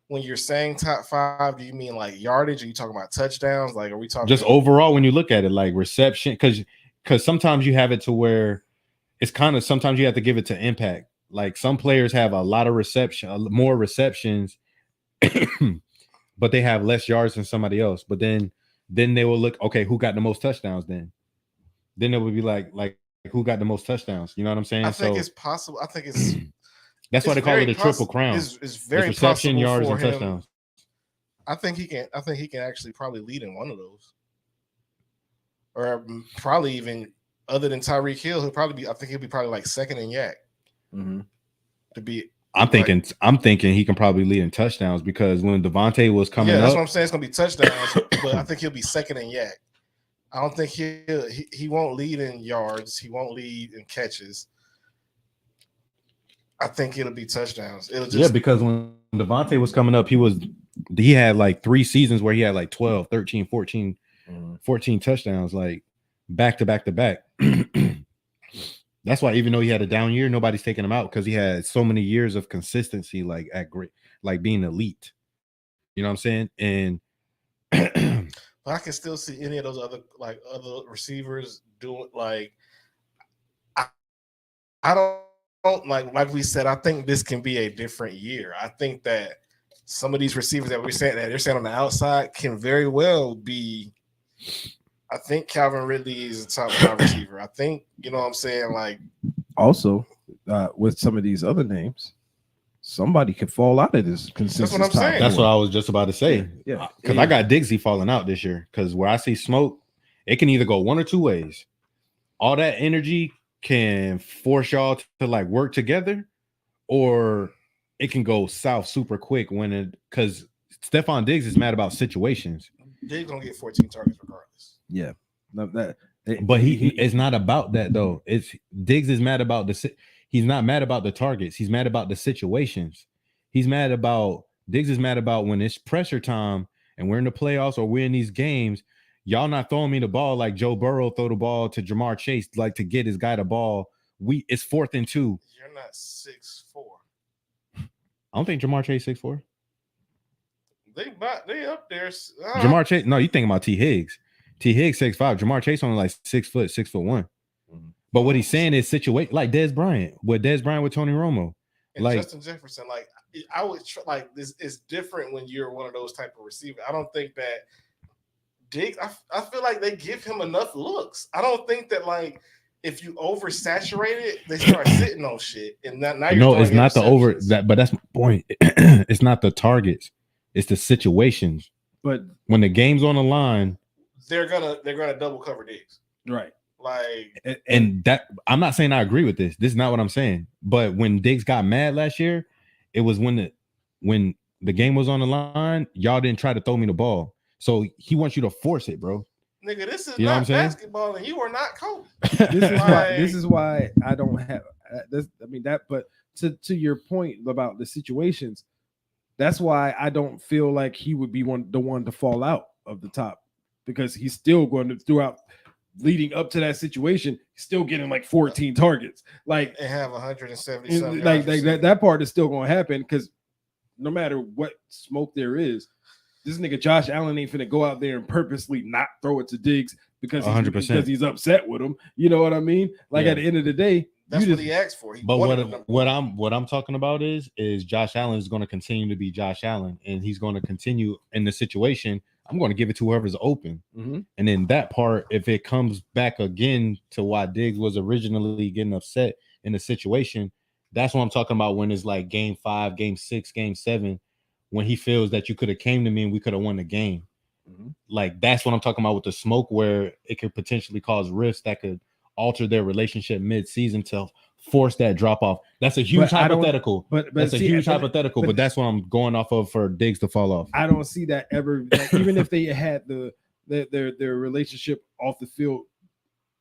When you're saying top 5, do you mean like yardage? Are you talking about touchdowns? Like, are we talking Just overall when you look at it, like reception, because sometimes you have it to where it's kind of sometimes you have to give it to impact. Like some players have a lot of more receptions, but they have less yards than somebody else. But then they will look, okay, who got the most touchdowns? Then it would be like who got the most touchdowns? You know what I'm saying? I So think it's possible. I think it's that's why they call it a triple crown. It's It's very reception, possible yards, for and him. touchdowns. I think he can. I think he can actually probably lead in one of those, or probably even other than Tyreek Hill, he'll probably be. I think he'll be probably like second in yak to be. I'm thinking he can probably lead in touchdowns because when Devontae was coming that's up, what I'm saying. It's gonna be touchdowns, but I think he'll be second in yak. I don't think he won't lead in yards. He won't lead in catches. I think it'll be touchdowns. It'll just because when Devontae was coming up, he had like 3 seasons where he had like 12, 13, 14, 14 touchdowns, like back to back to back. That's why even though he had a down year, nobody's taking him out because he had so many years of consistency, like at great, like being elite. You know what I'm saying? And but I can still see any of those other receivers doing like I don't like we said. I think this can be a different year. I think that some of these receivers that they're saying on the outside can very well be. I think Calvin Ridley is a top 5 receiver. I think you know what I'm saying. Like also with some of these other names, somebody could fall out of this consensus. That's what I'm saying. That's what I was just about to say. Yeah, because I got Diggsy falling out this year. Because where I see smoke, it can either go one or two ways. All that energy can force y'all to like work together, or it can go south super quick because Stephon Diggs is mad about situations. Diggs gonna get 14 targets regardless. Yeah, but it's not about that though. It's Diggs is mad about he's not mad about the targets. He's mad about the situations. Diggs is mad about when it's pressure time and we're in the playoffs or we're in these games. Y'all not throwing me the ball like Joe Burrow throw the ball to Jamar Chase, like to get his guy the ball. It's 4th and 2. You're not 6'4". I don't think Jamar Chase 6'4". They up there. Jamar Chase. No, you thinking about T. Higgs. T. Higgs 6'5". Jamar Chase only like 6 foot, 6'1". But what he's saying is situation like Dez Bryant with Tony Romo, and like Justin Jefferson. Like I would like this. It's different when you're one of those type of receivers. I don't think that Diggs. I feel like they give him enough looks. I don't think that like if you oversaturate it, they start sitting on shit. And now you're no, it's not the over that. But that's my point. It's not the targets. It's the situations. But when the game's on the line, they're gonna double cover Diggs. Right. Like and that I'm not saying I agree with this. This is not what I'm saying. But when Diggs got mad last year, it was when the game was on the line, y'all didn't try to throw me the ball. So he wants you to force it, bro. Nigga, this is not basketball, and you are not Kobe. This is why I don't have this. I mean that, but to your point about the situations, that's why I don't feel like he would be the one to fall out of the top, because he's still going to throughout leading up to that situation, still getting like 14 targets, like and have 170. Like that part is still going to happen because no matter what smoke there is, this nigga Josh Allen ain't finna go out there and purposely not throw it to Diggs because he's upset with him. You know what I mean? Like at the end of the day, that's what he asked for. But what I'm talking about is Josh Allen is going to continue to be Josh Allen, and he's going to continue in the situation. I'm going to give it to whoever's open. And then that part, if it comes back again to why Diggs was originally getting upset in the situation, that's what I'm talking about when it's like game 5, game 6, game 7, when he feels that you could have came to me and we could have won the game. Like that's what I'm talking about with the smoke, where it could potentially cause rifts that could alter their relationship mid-season to force that drop off. That's a huge hypothetical. But that's a huge hypothetical. But that's what I'm going off of for Diggs to fall off. I don't see that ever. Like, even if they had their relationship off the field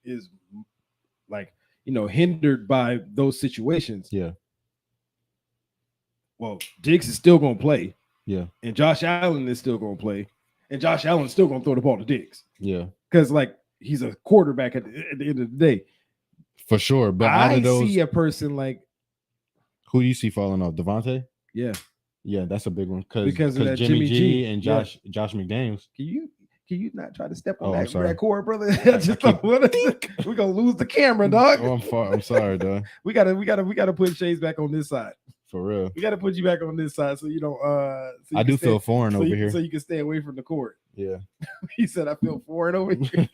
is like hindered by those situations. Yeah. Well, Diggs is still going to play. Yeah. And Josh Allen is still going to play. And Josh Allen's still going to throw the ball to Diggs. Yeah. Because like he's a quarterback at the end of the day. For sure. But I see a person like who do you see falling off? Devontae? Yeah. Yeah, that's a big one. Because of that Jimmy G G and Josh McDaniels. Can you not try to step on I'm sorry. that cord, brother? We're gonna lose the camera, dog. I'm sorry, dog. we gotta put Shades back on this side. For real. We gotta put you back on this side so you don't so I do feel foreign over here. So you can stay away from the cord. Yeah. He said I feel foreign over here.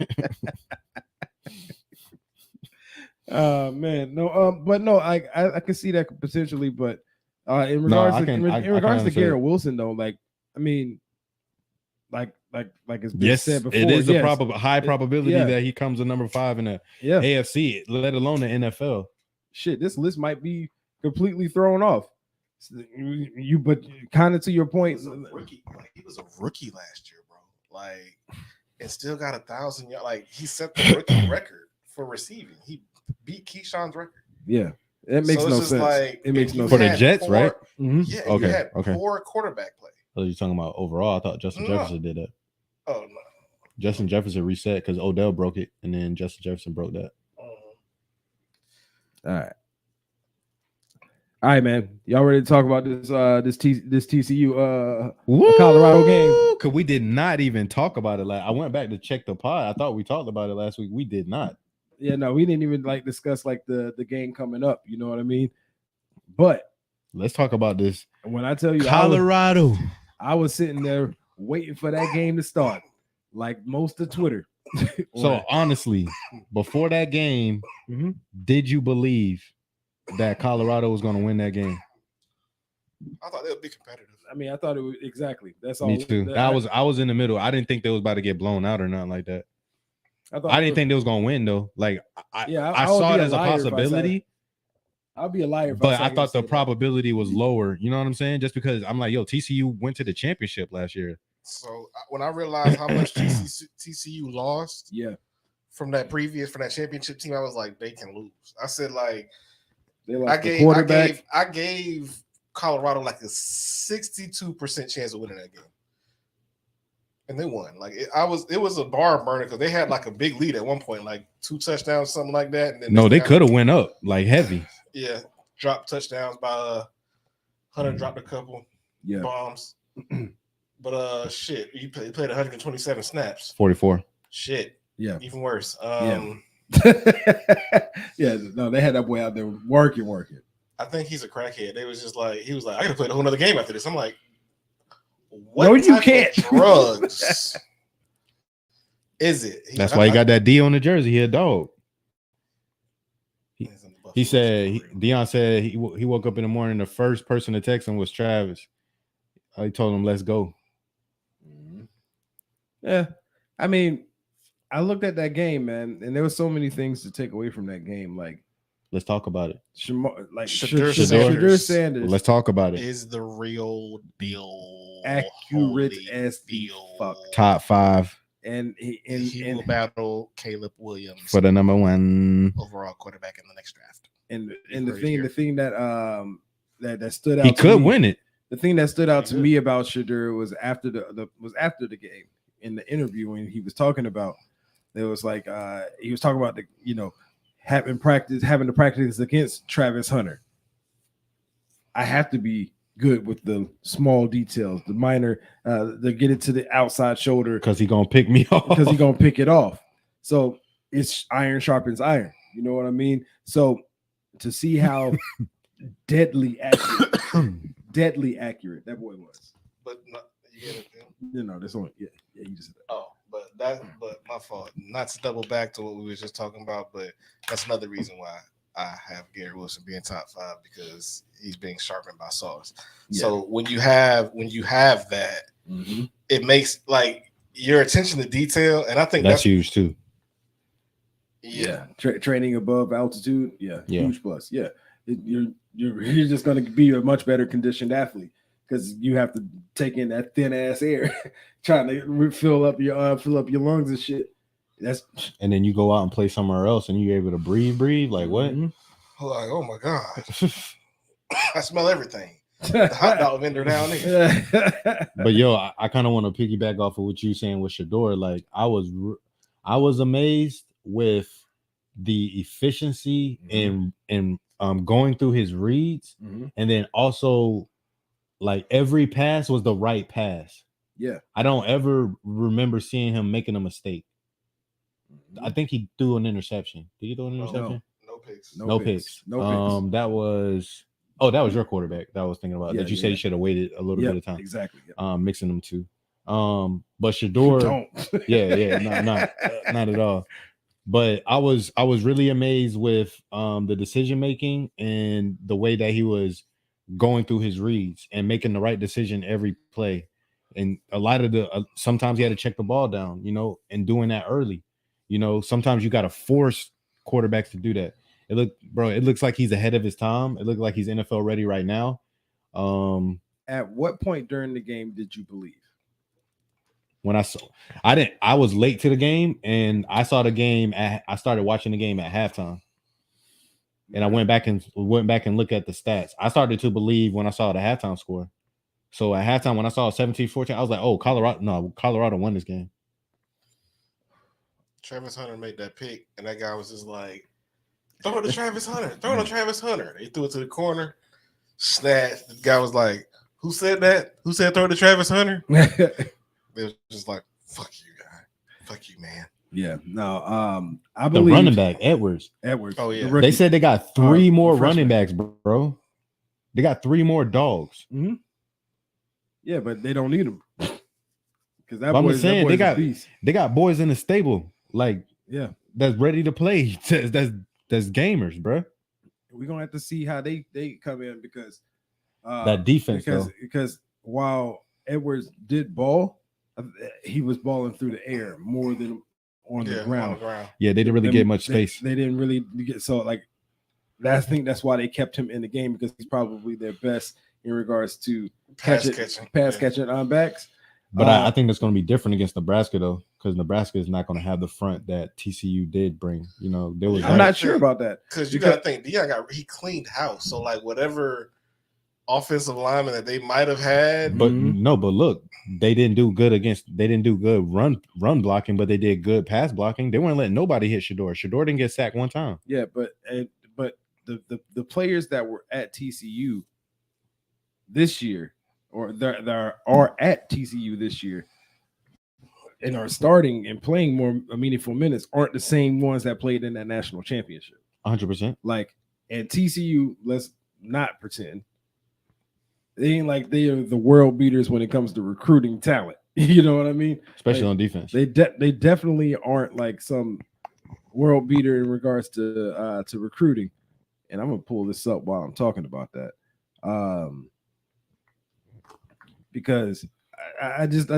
Man, no, but no, I can see that potentially, but in regards to Garrett Wilson though, like I mean, like it's been said before, it is a high probability that he comes to number 5 in the AFC, let alone the NFL. Shit, this list might be completely thrown off. But kind of to your point, he was a rookie last year, bro. Like, and still got 1,000 yards. Like, he set the rookie record for receiving. He beat Keyshawn's record. Yeah, it makes no sense. Like, it makes no sense for the Jets, right? Mm-hmm. Yeah, okay. Poor quarterback play. Oh, you're talking about overall? I thought Justin Jefferson did that. Oh no, Justin Jefferson reset because Odell broke it, and then Justin Jefferson broke that. All right, man. Y'all ready to talk about this TCU Colorado game? Because we did not even talk about it. Like I went back to check the pod. I thought we talked about it last week. We did not. Yeah, no, we didn't even discuss the game coming up. You know what I mean? But let's talk about this. When I tell you Colorado, I was sitting there waiting for that game to start, like most of Twitter. So honestly, before that game, did you believe that Colorado was going to win that game? I thought they would be competitive. I mean, I thought it was exactly. That's all. Me too. I was in the middle. I didn't think they was about to get blown out or nothing like that. I didn't think they was going to win though. Like I saw it as a possibility. I'll be a liar. But I thought the probability was lower. You know what I'm saying? Just because I'm like, yo, TCU went to the championship last year. So when I realized how much TCU lost, from that championship team, I was like, they can lose. I said like, I gave Colorado like a 62% chance of winning that game, and they won. Like it was a bar burner because they had like a big lead at one point, like 2 touchdowns, something like that. And then they could have went up like heavy. Yeah, dropped touchdowns by Hunter dropped a couple bombs. But shit, he played 127 snaps. 44. Shit. Yeah. Even worse. Yeah, no, they had that boy out there working. I think he's a crackhead. He was like, I gotta play a whole nother game after this. I'm like, what no, you can't. Drugs is it? That's why he got that D on the jersey. He a dog. He said Deion said he woke up in the morning. The first person to text him was Travis. He told him, "Let's go." Yeah, I mean, I looked at that game, man, and there were so many things to take away from that game. Like, let's talk about it. Shedeur Sanders. Let's talk about it. Is the real deal accurate as fuck? Top 5. And he will battle Caleb Williams for the number 1 overall quarterback in the next draft. And the thing that stood out, he could win it. The thing that stood out to me about Shedeur was after the game in the interview when he was talking about. It was like he was talking about having to practice against Travis Hunter. I have to be good with the small details, the minor, the get it to the outside shoulder because he's gonna pick me off. Because he's gonna pick it off. So it's iron sharpens iron. You know what I mean? So to see how deadly accurate that boy was. But you get it. This one, you just said that. Oh, but my fault. Not to double back to what we were just talking about, but that's another reason why I have Garrett Wilson being top 5 because he's being sharpened by Sauce. Yeah. So when you have that, it makes like your attention to detail, and I think that's huge too. Yeah, training above altitude, huge plus. Yeah, you're just going to be a much better conditioned athlete because you have to take in that thin ass air, trying to fill up your lungs and shit. And then you go out and play somewhere else, and you're able to breathe. Like what? Like, oh my god, I smell everything. The hot dog vendor down there. But yo, I kind of want to piggyback off of what you saying with Shedeur. Like I I was amazed with the efficiency in going through his reads, and then also like every pass was the right pass. Yeah, I don't ever remember seeing him making a mistake. I think he threw an interception. Did he throw an interception? No picks. No picks. No picks. That was your quarterback that I was thinking about. Yeah, that you said he should have waited a little bit of time. Exactly. Mixing them two. But Shador, don't. not at all. But I was really amazed with the decision making and the way that he was going through his reads and making the right decision every play. And a lot of the sometimes he had to check the ball down, and doing that early. Sometimes you got to force quarterbacks to do that. It looks like he's ahead of his time. It looked like he's NFL ready right now. At what point during the game did you believe? When I was late to the game, and I saw the game I started watching the game at halftime. And I went back and looked at the stats. I started to believe when I saw the halftime score. So at halftime, when I saw 17-14, I was like, oh, Colorado won this game. Travis Hunter made that pick, and that guy was just like, throw it to Travis Hunter. Throw it to Travis Hunter. They threw it to the corner. Snatch. The guy was like, who said that? Who said throw it to Travis Hunter? It was just like, fuck you, guy. Fuck you, man. Yeah. No, I believe the running back, Edwards. Oh, yeah. They said they got 3 more running backs, bro. They got 3 more dogs. Mm-hmm. Yeah, but they don't need them. Because I'm saying they got boys in the stable, like that's ready to play. That's gamers, bro. We're gonna have to see how they come in because that defense because while Edwards did ball, he was balling through the air more than on the ground. Yeah, they didn't really get much space. They didn't really get I think that's why they kept him in the game because he's probably their best in regards to pass catching on backs. But I think that's going to be different against Nebraska though, because Nebraska is not going to have the front that TCU did bring. I'm not sure about that because you got to think Deion he cleaned house, so like whatever offensive lineman that they might have had, but look, they didn't do good run blocking, but they did good pass blocking. They weren't letting nobody hit Shador. Shador didn't get sacked one time. Yeah, but the players that were at TCU this year, or that are at TCU this year, and are starting and playing more meaningful minutes, aren't the same ones that played in that national championship. 100%. Like, and TCU, let's not pretend they ain't like they are the world beaters when it comes to recruiting talent. You know what I mean? Especially on defense. They definitely aren't like some world beater in regards to recruiting. And I'm gonna pull this up while I'm talking about that. Because I just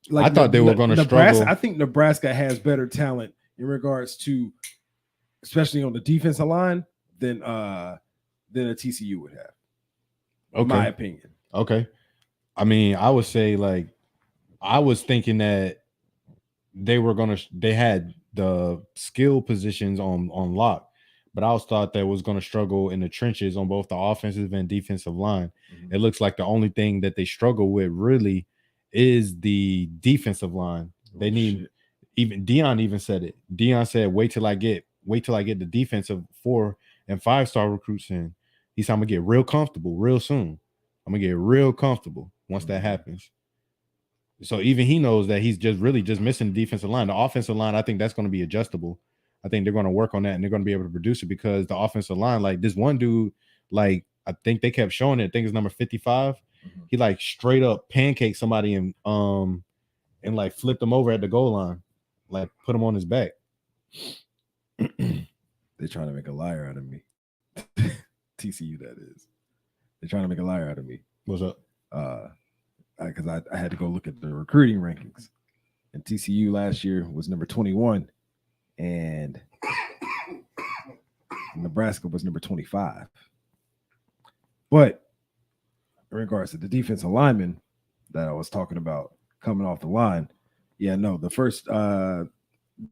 like I thought they were going to struggle. I think Nebraska has better talent in regards to, especially on the defensive line, than a TCU would have. In my opinion. Okay. I mean, I would say like I was thinking that they had the skill positions on lock. But I always thought that was going to struggle in the trenches on both the offensive and defensive line. Mm-hmm. It looks like the only thing that they struggle with really is the defensive line. They need even Deion even said it. Deion said, wait till I get the defensive 4 and 5-star recruits in. He said, I'm gonna get real comfortable real soon. I'm gonna get real comfortable once that happens. So even he knows that he's just missing the defensive line. The offensive line, I think that's going to be adjustable. I think they're going to work on that and they're going to be able to produce it because the offensive line, like this one dude, like I think they kept showing it. I think it's number 55. Mm-hmm. He like straight up pancaked somebody and like flipped him over at the goal line, like put him on his back. They're trying to make a liar out of me. TCU, that is. They're trying to make a liar out of me. What's up? Because I had to go look at the recruiting rankings, and TCU last year was number 21. And Nebraska was number 25. But in regards to the defensive lineman that I was talking about coming off the line, the first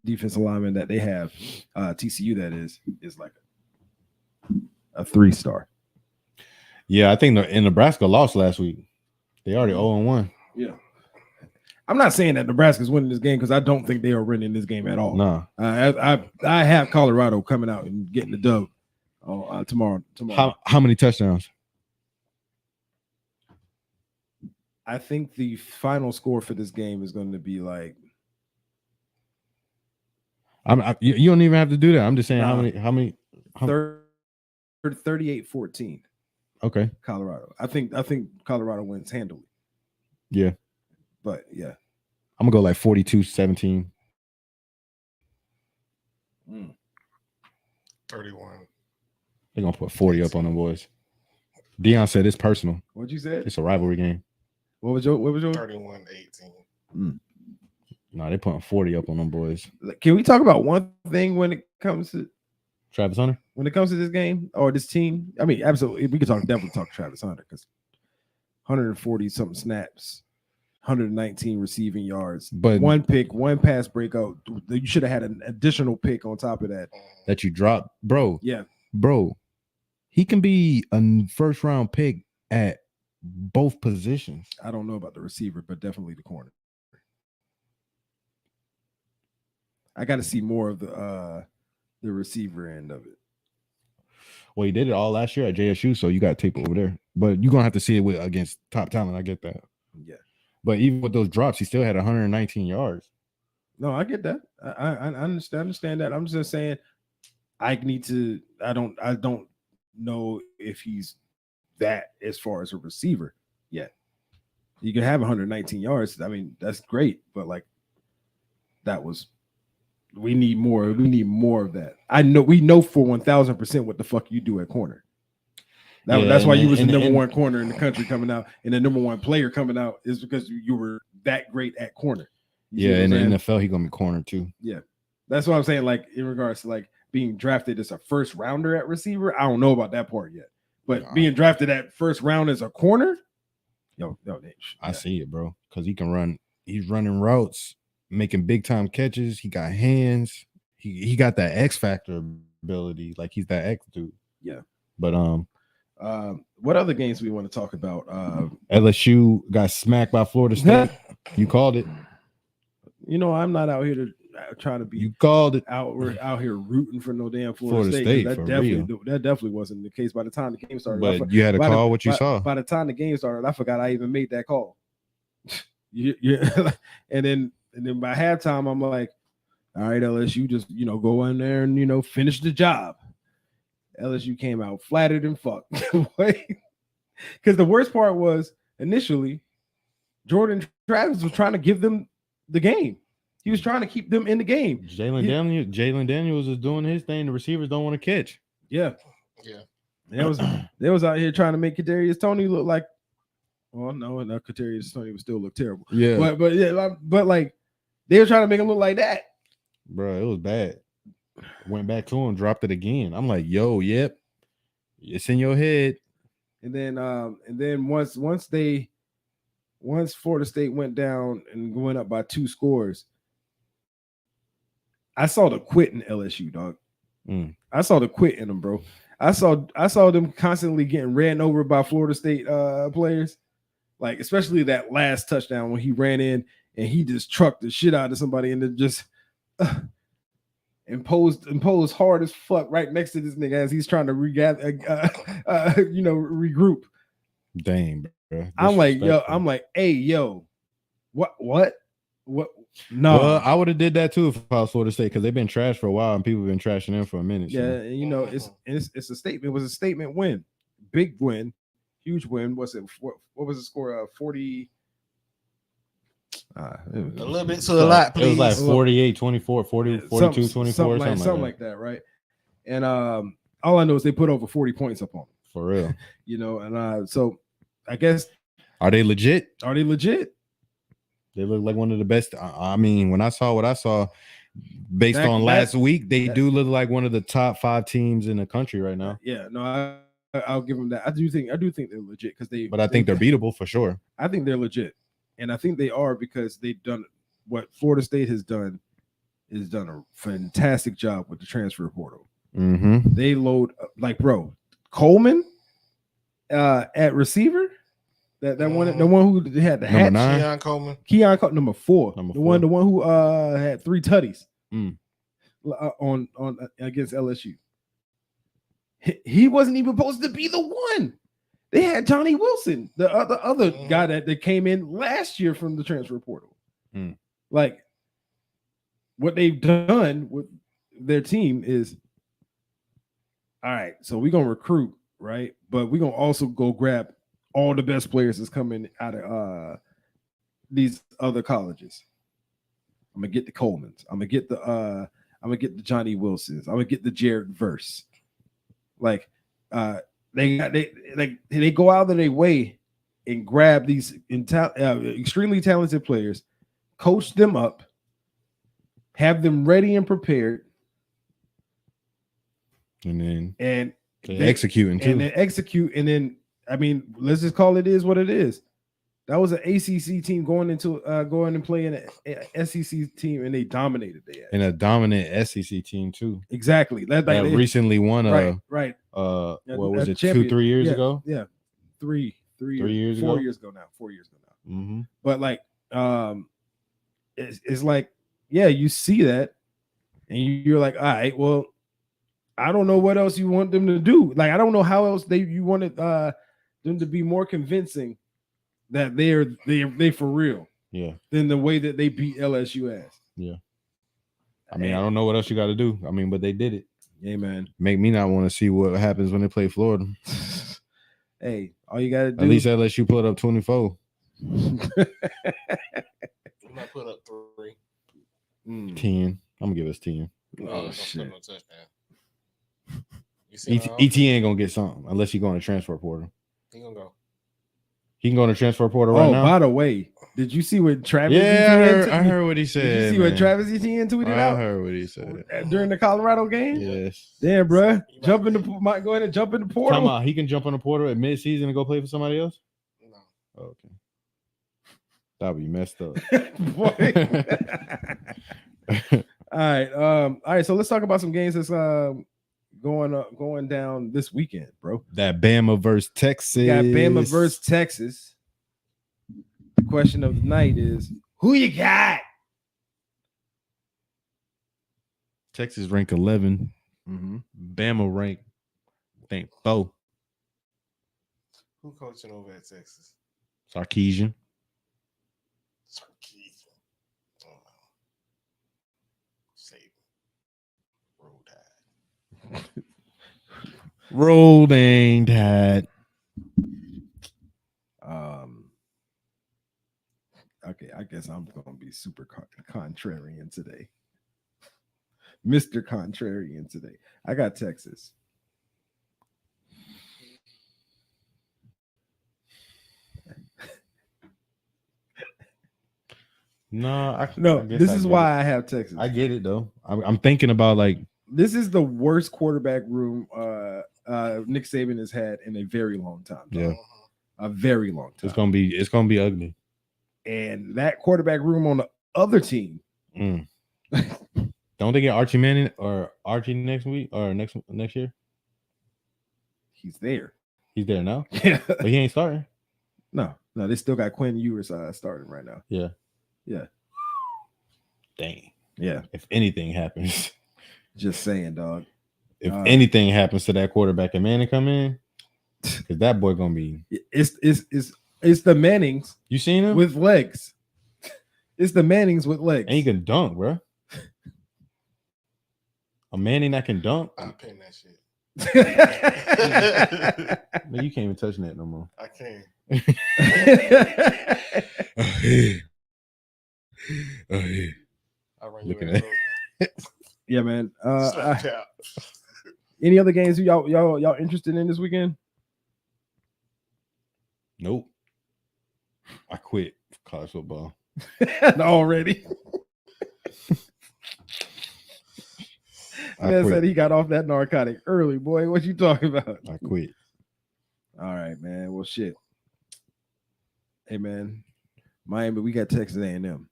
defensive lineman that they have, TCU, that is like a 3-star. Yeah, I think in Nebraska lost last week. They already 0-1. Yeah. I'm not saying that Nebraska's winning this game because I don't think they are winning this game at all. No. I have Colorado coming out and getting the dub tomorrow. How many touchdowns? I think the final score for this game is going to be like. You don't even have to do that. I'm just saying how many 38-14. Okay. Colorado. I think Colorado wins handily. Yeah. But yeah. I'm gonna go like 42-17. 31. They're gonna put 40 up on them boys. Deion said it's personal. What'd you say? It's a rivalry game. What was your 31-18. No, they're putting 40 up on them boys. Can we talk about one thing when it comes to Travis Hunter? When it comes to this game or this team? I mean, absolutely. We could definitely talk Travis Hunter because 140 something snaps. 119 receiving yards, but one pick, one pass breakout. You should have had an additional pick on top of that. That you dropped, bro. Yeah, bro. He can be a first round pick at both positions. I don't know about the receiver, but definitely the corner. I got to see more of the receiver end of it. Well, he did it all last year at JSU, so you got tape over there. But you're gonna have to see it against top talent. I get that. Yeah. But even with those drops, he still had 119 yards. No, I get that. I understand that. I'm just saying I don't know if he's that as far as a receiver yet. You can have 119 yards. I mean, that's great, but like we need more. We need more of that. We know for 1,000% what the fuck you do at corner. That's why you was the number one corner in the country coming out, and the number one player coming out is because you were that great at corner. In the NFL, he gonna be corner too. Yeah, that's what I'm saying. Like in regards to like being drafted as a first rounder at receiver, I don't know about that part yet. But being drafted at first round as a corner, I see it, bro. Because he can run. He's running routes, making big time catches. He got hands. He got that X factor ability. Like he's that X dude. Yeah. But what other games we want to talk about? LSU got smacked by Florida State. You called it. I'm not out here to try to be. You called it. We're out here rooting for no damn Florida State. That definitely wasn't the case by the time the game started. But you had to call what you saw. By the time the game started, I forgot I even made that call. And then by halftime, I'm like, all right, LSU, just go in there and finish the job. LSU came out flattered and fuck. Because the worst part was initially Jordan Travis was trying to give them the game. He was trying to keep them in the game. Jalen Daniels is doing his thing. The receivers don't want to catch. Yeah. They was out here trying to make Kadarius Toney look like. Well, no, Kadarius Toney would still look terrible. Yeah, but like they were trying to make him look like that. Bro, it was bad. Went back to him, dropped it again. I'm like, yep, it's in your head. And then once Florida State went down and went up by 2 scores, I saw the quit in LSU, dog. I saw the quit in them, bro. I saw them constantly getting ran over by Florida State players, like especially that last touchdown when he ran in and he just trucked the shit out of somebody and then just imposed hard as fuck right next to this nigga as he's trying to regroup. Dang, bro. I'm like, hey, yo, what? No, well, I would have did that too if I was Florida State because they've been trashed for a while and people have been trashing them for a minute. Yeah, so. It's a statement. It was a statement win, big win, huge win. What's it? What was the score? 40. A little bit to a lot, please. It was like 48-24, 42-24, something like that, right? And all I know is they put over 40 points up on them. For real. And so I guess Are they legit? They look like one of the best. I mean, when I saw what I saw based on last week, they do look like one of the top 5 teams in the country right now. Yeah, no, I'll give them that. I do think they're legit because But I think they're beatable for sure. I think they're legit. And I think they are because they've done what Florida State has done a fantastic job with the transfer portal. Mm-hmm. They load like, bro, Coleman at receiver. That one, the one who had the Number hat. 9? Keon Coleman. Keon Coleman, number 4. Number the 4. one who had 3 tutties Mm. on against LSU. He wasn't even supposed to be the one. They had Johnny Wilson, the other guy that came in last year from the transfer portal. Mm. Like, what they've done with their team is, all right, so we're going to recruit, right? But we're going to also go grab all the best players that's coming out of these other colleges. I'm going to get the Colemans. I'm going to get the Johnny Wilsons. I'm going to get the Jared Verse. Like, they go out of their way and grab these extremely talented players, coach them up, have them ready and prepared, and then they executing too. And then execute, and then I mean, let's just call it is what it is. That was an ACC team going and playing an SEC team, and they dominated their ass. And a dominant SEC team too. Exactly. That recently won right. What was it? 2-3 years ago? Yeah, 3 years ago. 4 years ago now. 4 years ago now. Mm-hmm. But like, it's like, yeah, you see that, and you're like, all right, well, I don't know what else you want them to do. Like, I don't know how else you wanted them to be more convincing that they for real. Yeah. Than the way that they beat LSU ass. Yeah. I mean, I don't know what else you got to do. I mean, but they did it. Yeah, man. Make me not want to see what happens when they play Florida. Hey, all you got to do. At least LSU put up 24. We might put up 3. 10. I'm gonna give us 10. Oh shit! No touchdown. ET ain't gonna get something unless you go on a transfer portal. He gonna go. He can go on a transfer portal right now. Oh, by the way, did you see what Travis? Yeah, I heard what he said. Did you see what Travis Etienne tweeted out? I heard what he said during the Colorado game. Yes. Damn, bro, might go ahead and jump in the portal. Come on, he can jump in the portal at midseason and go play for somebody else. No. Okay. That'd be messed up. Boy. All right. So let's talk about some games that's going down this weekend, bro. That Bama versus Texas. You got Bama versus Texas. The question of the night is, who you got? Texas ranked 11. Mm-hmm. Bama ranked, I think, 4. Who coaching over at Texas? Sarkisian. Roll dang Tide. Okay, I guess I'm gonna be super contrarian today. Mr. Contrarian today. I got Texas. This is why I have Texas. I get it though. I'm thinking about like this is the worst quarterback room Nick Saban has had in a very long time. Yeah, a very long time. It's gonna be ugly. And that quarterback room on the other team. Don't they get Archie Manning or Archie next week or next year? He's there. He's there now. Yeah, but he ain't starting. No, they still got Quinn Ewers starting right now. Yeah. Dang. Yeah. If anything happens, just saying, dog. If anything happens to that quarterback and Manning come in, because that boy gonna be. It's the Mannings. You seen him with legs? It's the Mannings with legs. And he can dunk, bro. A Manning that can dunk. I'll pin that shit. Man, you can't even touch that no more. I can't. I run looking at it. Yeah, man. Any other games y'all interested in this weekend? Nope. I quit college football already. Man said he got off that narcotic early, boy. What you talking about? I quit. All right, man. Well, shit. Hey, man. Miami, we got Texas A&M.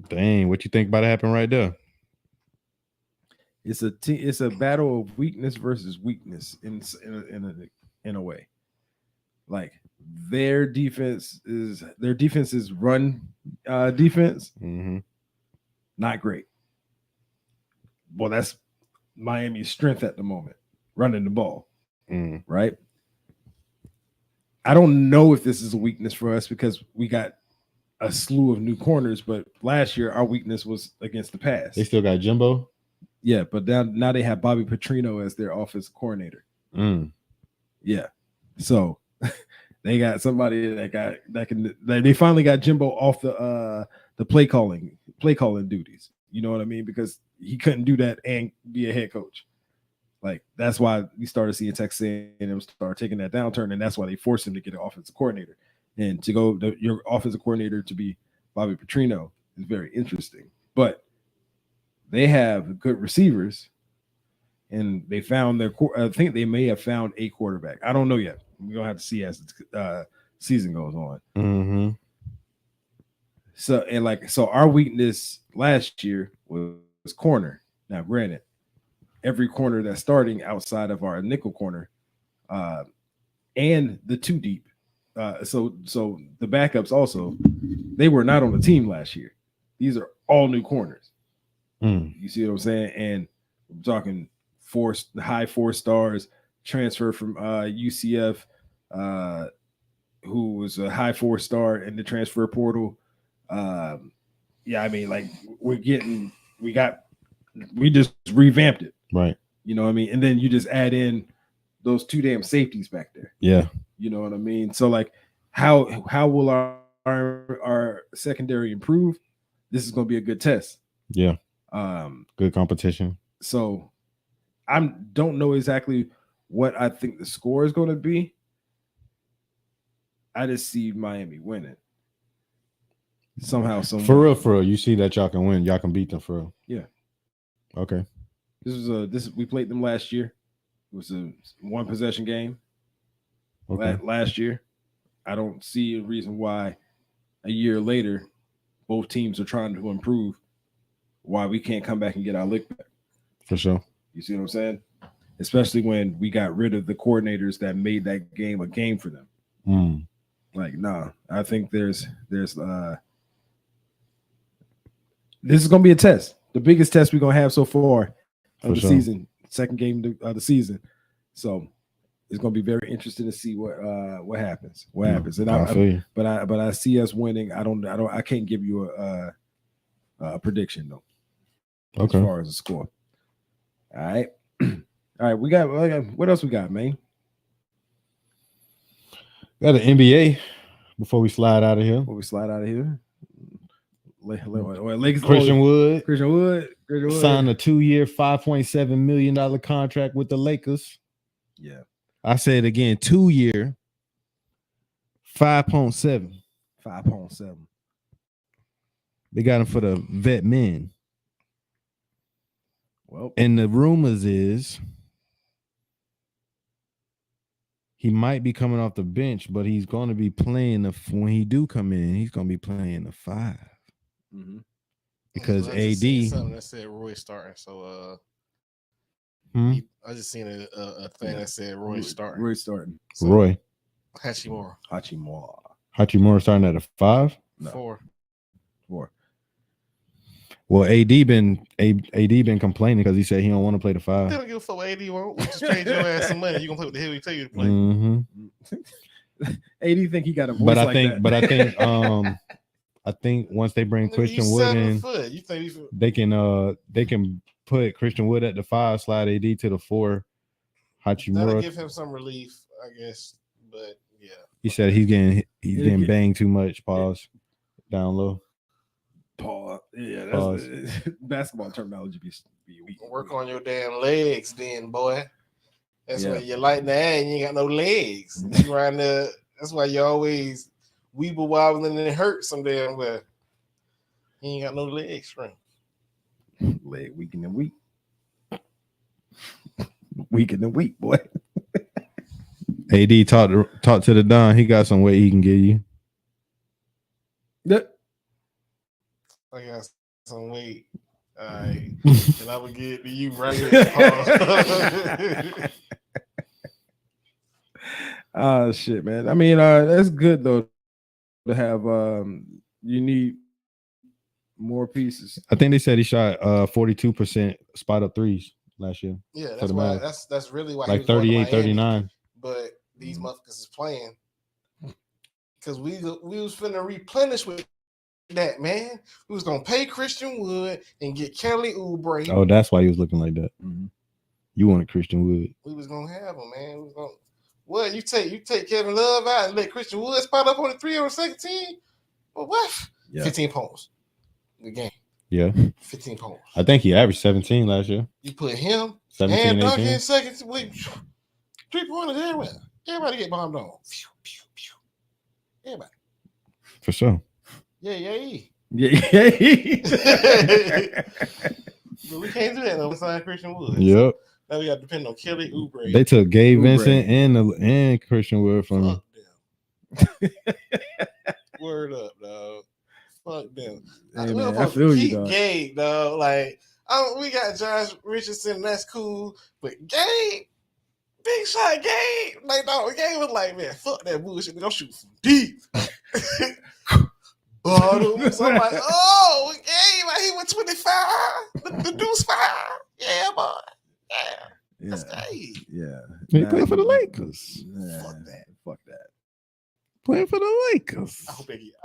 Dang, what you think about to happen right there? It's a battle of weakness versus weakness in a way. like their defense is run defense, not great. Well, that's Miami's strength at the moment, running the ball, right? I don't know if this is a weakness for us because we got a slew of new corners, but last year our weakness was against the pass. They still got Jimbo. Yeah, but now they have Bobby Petrino as their offensive coordinator. Yeah, so they got somebody they finally got Jimbo off the play calling duties. You know what I mean? Because he couldn't do that and be a head coach. Like that's why we started seeing Texas A&M start taking that downturn, and that's why they forced him to get an offensive coordinator. And to go your offensive coordinator to be Bobby Petrino is very interesting. But they have good receivers, and they found I think they may have found a quarterback. I don't know yet. We're gonna have to see as the season goes on. So our weakness last year was corner. Now, granted, every corner that's starting outside of our nickel corner, and the two deep. So the backups also, they were not on the team last year. These are all new corners. You see what I'm saying? And I'm talking high 4 stars, transfer from UCF, who was a high 4-star in the transfer portal. Yeah, I mean, like we just revamped it. Right. You know what I mean? And then you just add in those 2 damn safeties back there. Yeah. You know what I mean? So like how will our secondary improve? This is going to be a good test. Yeah. Good competition. So I don't know exactly what I think the score is going to be. I just see Miami winning. Somehow, some for real. You see that y'all can win. Y'all can beat them for real. Yeah. Okay. We played them last year. It was a 1 possession game. Okay. Last year. I don't see a reason why a year later both teams are trying to improve, why we can't come back and get our lick back. For sure. You see what I'm saying? Especially when we got rid of the coordinators that made that game a game for them. Like, nah, I think there's this is gonna be a test. The biggest test we're gonna have so far of the season, second game of the season. So it's gonna be very interesting to see what happens. And I see us winning. I can't give you a prediction though. Okay. As far as the score. All right. All right, we got what else we got, man? Got an NBA before we slide out of here. Christian Wood signed a 2-year, $5.7 million contract with the Lakers. Yeah. I say it again, 2-year, 5.7. 5.7. They got him for the vet men. Well, and the rumors is he might be coming off the bench, but he's going to be playing when he do come in. He's going to be playing the 5 because I just AD. seen something that said Roy starting. So I just seen a thing that said Roy starting. So, Roy Hachimura starting at a 5. No. 4. Well, AD been complaining because he said he don't want to play the 5. They don't give a fuck what AD won't. We just trade your ass some money. You gonna play what the hell we tell you to play. AD think he got a voice I think once they bring Christian Wood in, they can put Christian Wood at the 5, slide AD to the 4. Hachimura. That'll give him some relief, I guess. But yeah, he said he's getting banged too much. Pause. Down low. Pause. Yeah, that's basketball terminology. Be weak. Work on your damn legs, then, boy. That's why you're light in the air and you ain't got no legs. That's why you always weeble wobbling and it hurts some damn well. You ain't got no leg strength. Leg weakened and weak. Weakened and weak, boy. AD talk to the Don. He got some weight he can give you. Yep. I got some weight. All right. And I would get to you right here. Shit, man. I mean, that's good though to have. You need more pieces. I think they said he shot 42% spot up threes last year. Yeah, for that's the why. Mavs. That's really why. Like he was going to 38, Miami. 39. But these motherfuckers is playing because we was finna replenish with that, man. We was gonna pay Christian Wood and get Kelly Oubre. Oh, that's why he was looking like that. Mm-hmm. You wanted Christian Wood. We was gonna have him, man. We was gonna. What you take Kevin Love out and let Christian Wood spot up on the 3 on the second team? Well, what? Yeah. 15 points. The game. Yeah. 15 points. I think he averaged 17 last year. You put him 17, and Duncan 18. in second. 3-pointers everywhere. Everybody get bombed on. Pew, pew, pew. Everybody. For sure. Yeah. But we can't do that no sign Christian Wood. Yep. Now we got to depend on Kelly Oubre. They took Gabe Vincent and Christian Wood from him. Fuck them. Word up, dog. Fuck them. Hey, We're man, I supposed feel to you, keep dog. Gabe, dog. Like, we got Josh Richardson, that's cool. But Gabe, big shot Gabe. Like, dog, Gabe was like, man, fuck that bullshit. I'm shooting from deep. Bottom. So I'm like, oh, Gabe, like, he went 25. The deuce 5. Yeah, boy. Yeah. That's Gabe. Yeah. He played for the Lakers. Yeah. Fuck that. Playing for the Lakers. I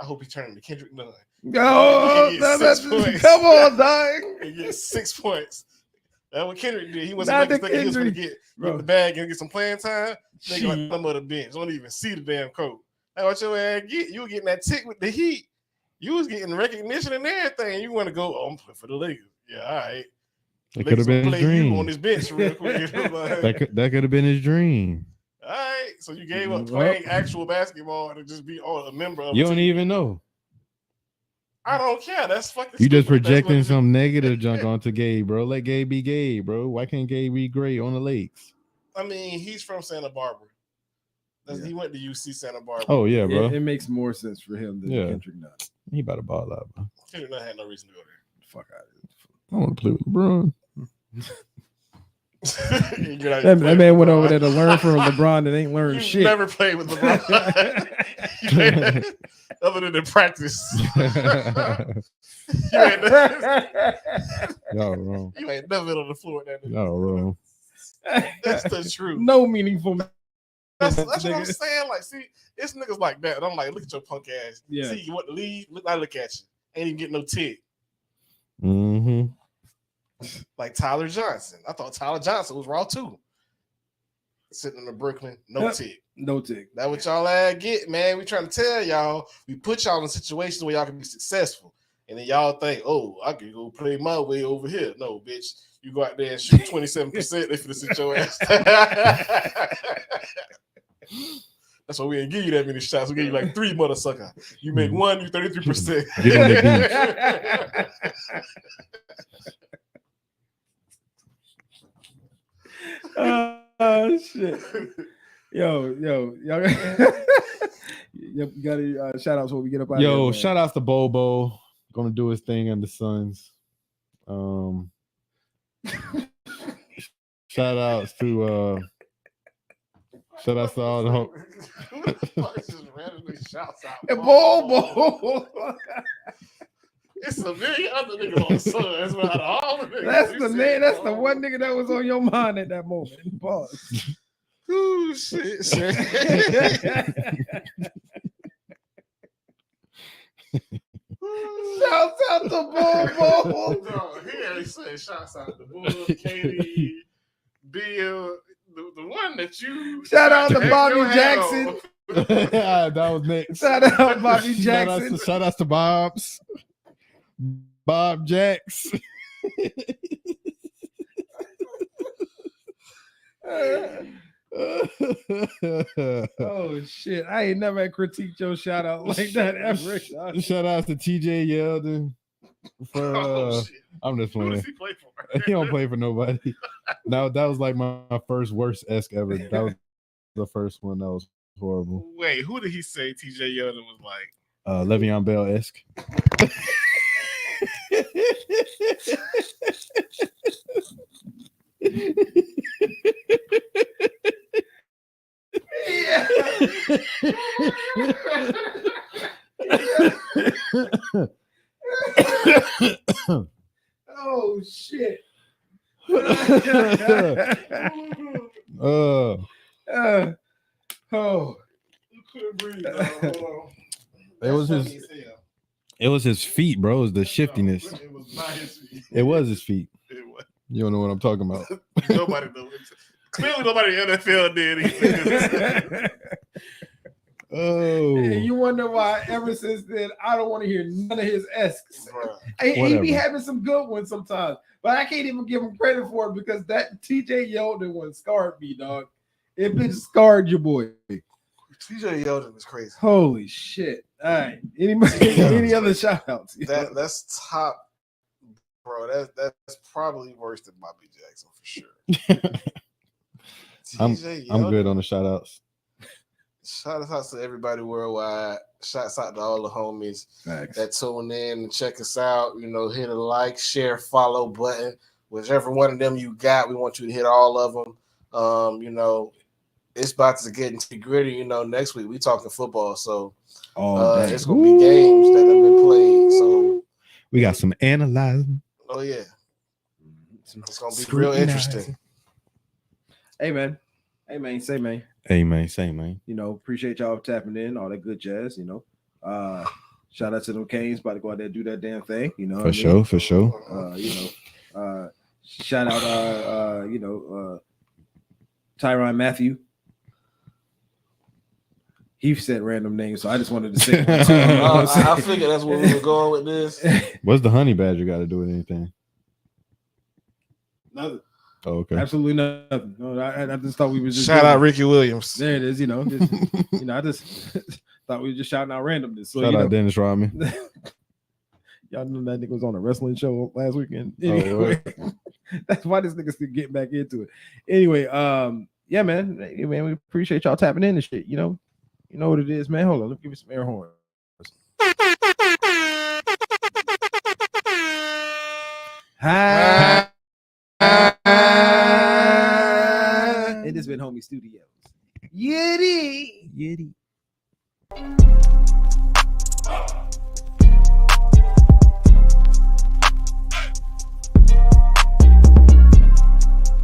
hope he turned into Kendrick Nunn. Oh, come on, dog. He gets 6 points. That's what Kendrick did. He was Not thinking he was going to Kendrick, get the bag and get some playing time. Nigga like some of the bench. Don't even see the damn coat. Like what your ass get? You were getting that tick with the Heat. You was getting recognition and everything. You want to go, I'm playing for the Lakers. Yeah, all right. That could have been his dream. You on this bench real quick. That could have been his dream. All right. So you gave up playing actual basketball to just be a member of You don't even know. I don't care. That's fucking You just stupid. projecting some negative junk onto Gabe, bro. Let Gabe be Gabe, bro. Why can't Gabe be great on the Lakes? I mean, he's from Santa Barbara. He went to UC Santa Barbara. Oh, yeah, bro. It makes more sense for him than Kendrick Nunn. He about to ball out, bro. Kendrick Nunn had no reason to go there. Fuck out of it. I want to play with LeBron. that man went over there to learn from LeBron and ain't learned shit. Never played with LeBron. Other than in practice. Y'all wrong. You ain't never been on the floor with that nigga. Y'all wrong. That's the truth. No meaningful. That's what I'm saying. Like, see, it's niggas like that. And I'm like, look at your punk ass. Yeah. See, you want to leave? I look at you. Ain't even getting no tick. Mm-hmm. Like Tyler Johnson. I thought Tyler Johnson was raw too. Sitting in the Brooklyn, no tick. No tick. That's what y'all get, man. We trying to tell y'all, we put y'all in situations where y'all can be successful. And then y'all think, oh, I can go play my way over here. No, bitch. You go out there and shoot 27%, they finna sit your ass. That's why we didn't give you that many shots. We gave you like 3, mother sucker. You make 1, you 33%. Get on the beach. Oh shit. Yo, y'all got any shout outs when we get up out Yo, here, shout outs to Bobo. Gonna do his thing in the Suns. Shout outs to all the Who the fuck just randomly shouts out? Bobo. It's a million other niggas on the Suns. Out of all the niggas, That's the man. That's the one nigga that was on your mind at that moment. Pause. Ooh, shit. Shouts out to Bobo. No, he ain't saying shouts out to Bull, Katie, Bill, the one that you. Shout out to Bobby Jackson. That was next. Shout out Bobby Jackson. Shout out to Bob Jacks. Oh shit! I ain't never critiqued your shout out like that ever. Shout out to TJ Yeldon. I'm just playing. Who does he play for? He don't play for nobody. Now that was like my first worst esque ever. That was the first one that was horrible. Wait, who did he say TJ Yeldon was like? Le'Veon Bell esque. Oh shit. Oh, Oh. You couldn't breathe, dog. Hold on. it was That's his. funny as hell. It was his feet, bro. It was the shiftiness. No, it was not his feet. It was his feet. It was. You don't know what I'm talking about. Nobody knows. Clearly, nobody in the NFL did anything. Oh, And you wonder why ever since then I don't want to hear none of his esques. He Whatever. be having some good ones sometimes, but I can't even give him credit for it because that TJ Yeldon one scarred me, dog. It bitch scarred your boy. TJ Yeldon is crazy. Holy shit. All right. Any other shout outs? That's top, bro. That's probably worse than Bobby Jackson for sure. I'm TJ good Yeldon. on the shout outs. Shout out to everybody worldwide. Shouts out to all the homies that tune in and check us out. You know, hit a like, share, follow button. Whichever one of them you got, we want you to hit all of them. You know, it's about to get into gritty. You know, next week we talking football, so it's gonna be games that have been played. So we got some analyzing. Oh yeah, it's gonna be real interesting. Hey man, say man. Hey man, say man. You know, appreciate y'all tapping in, all that good jazz. You know, shout out to them Canes, about to go out there and do that damn thing. You know, For sure. You know, shout out, Tyrann Mathieu. He said random names, so I just wanted to say one too. I figured that's where we were going with this. What's the honey badger got to do with anything? Nothing. Oh, okay. Absolutely nothing. No, I just thought we were just shout out Ricky Williams. There it is. You know, I just thought we were just shouting out randomness. So, shout out Dennis Rodman. Y'all know that nigga was on a wrestling show last weekend. Anyway, that's why this nigga still getting back into it. Anyway, yeah, man. Hey, man, we appreciate y'all tapping in and shit. You know what it is, man. Hold on, let me give you some air horns. Hi. It has been Homie Studios. Yiddy.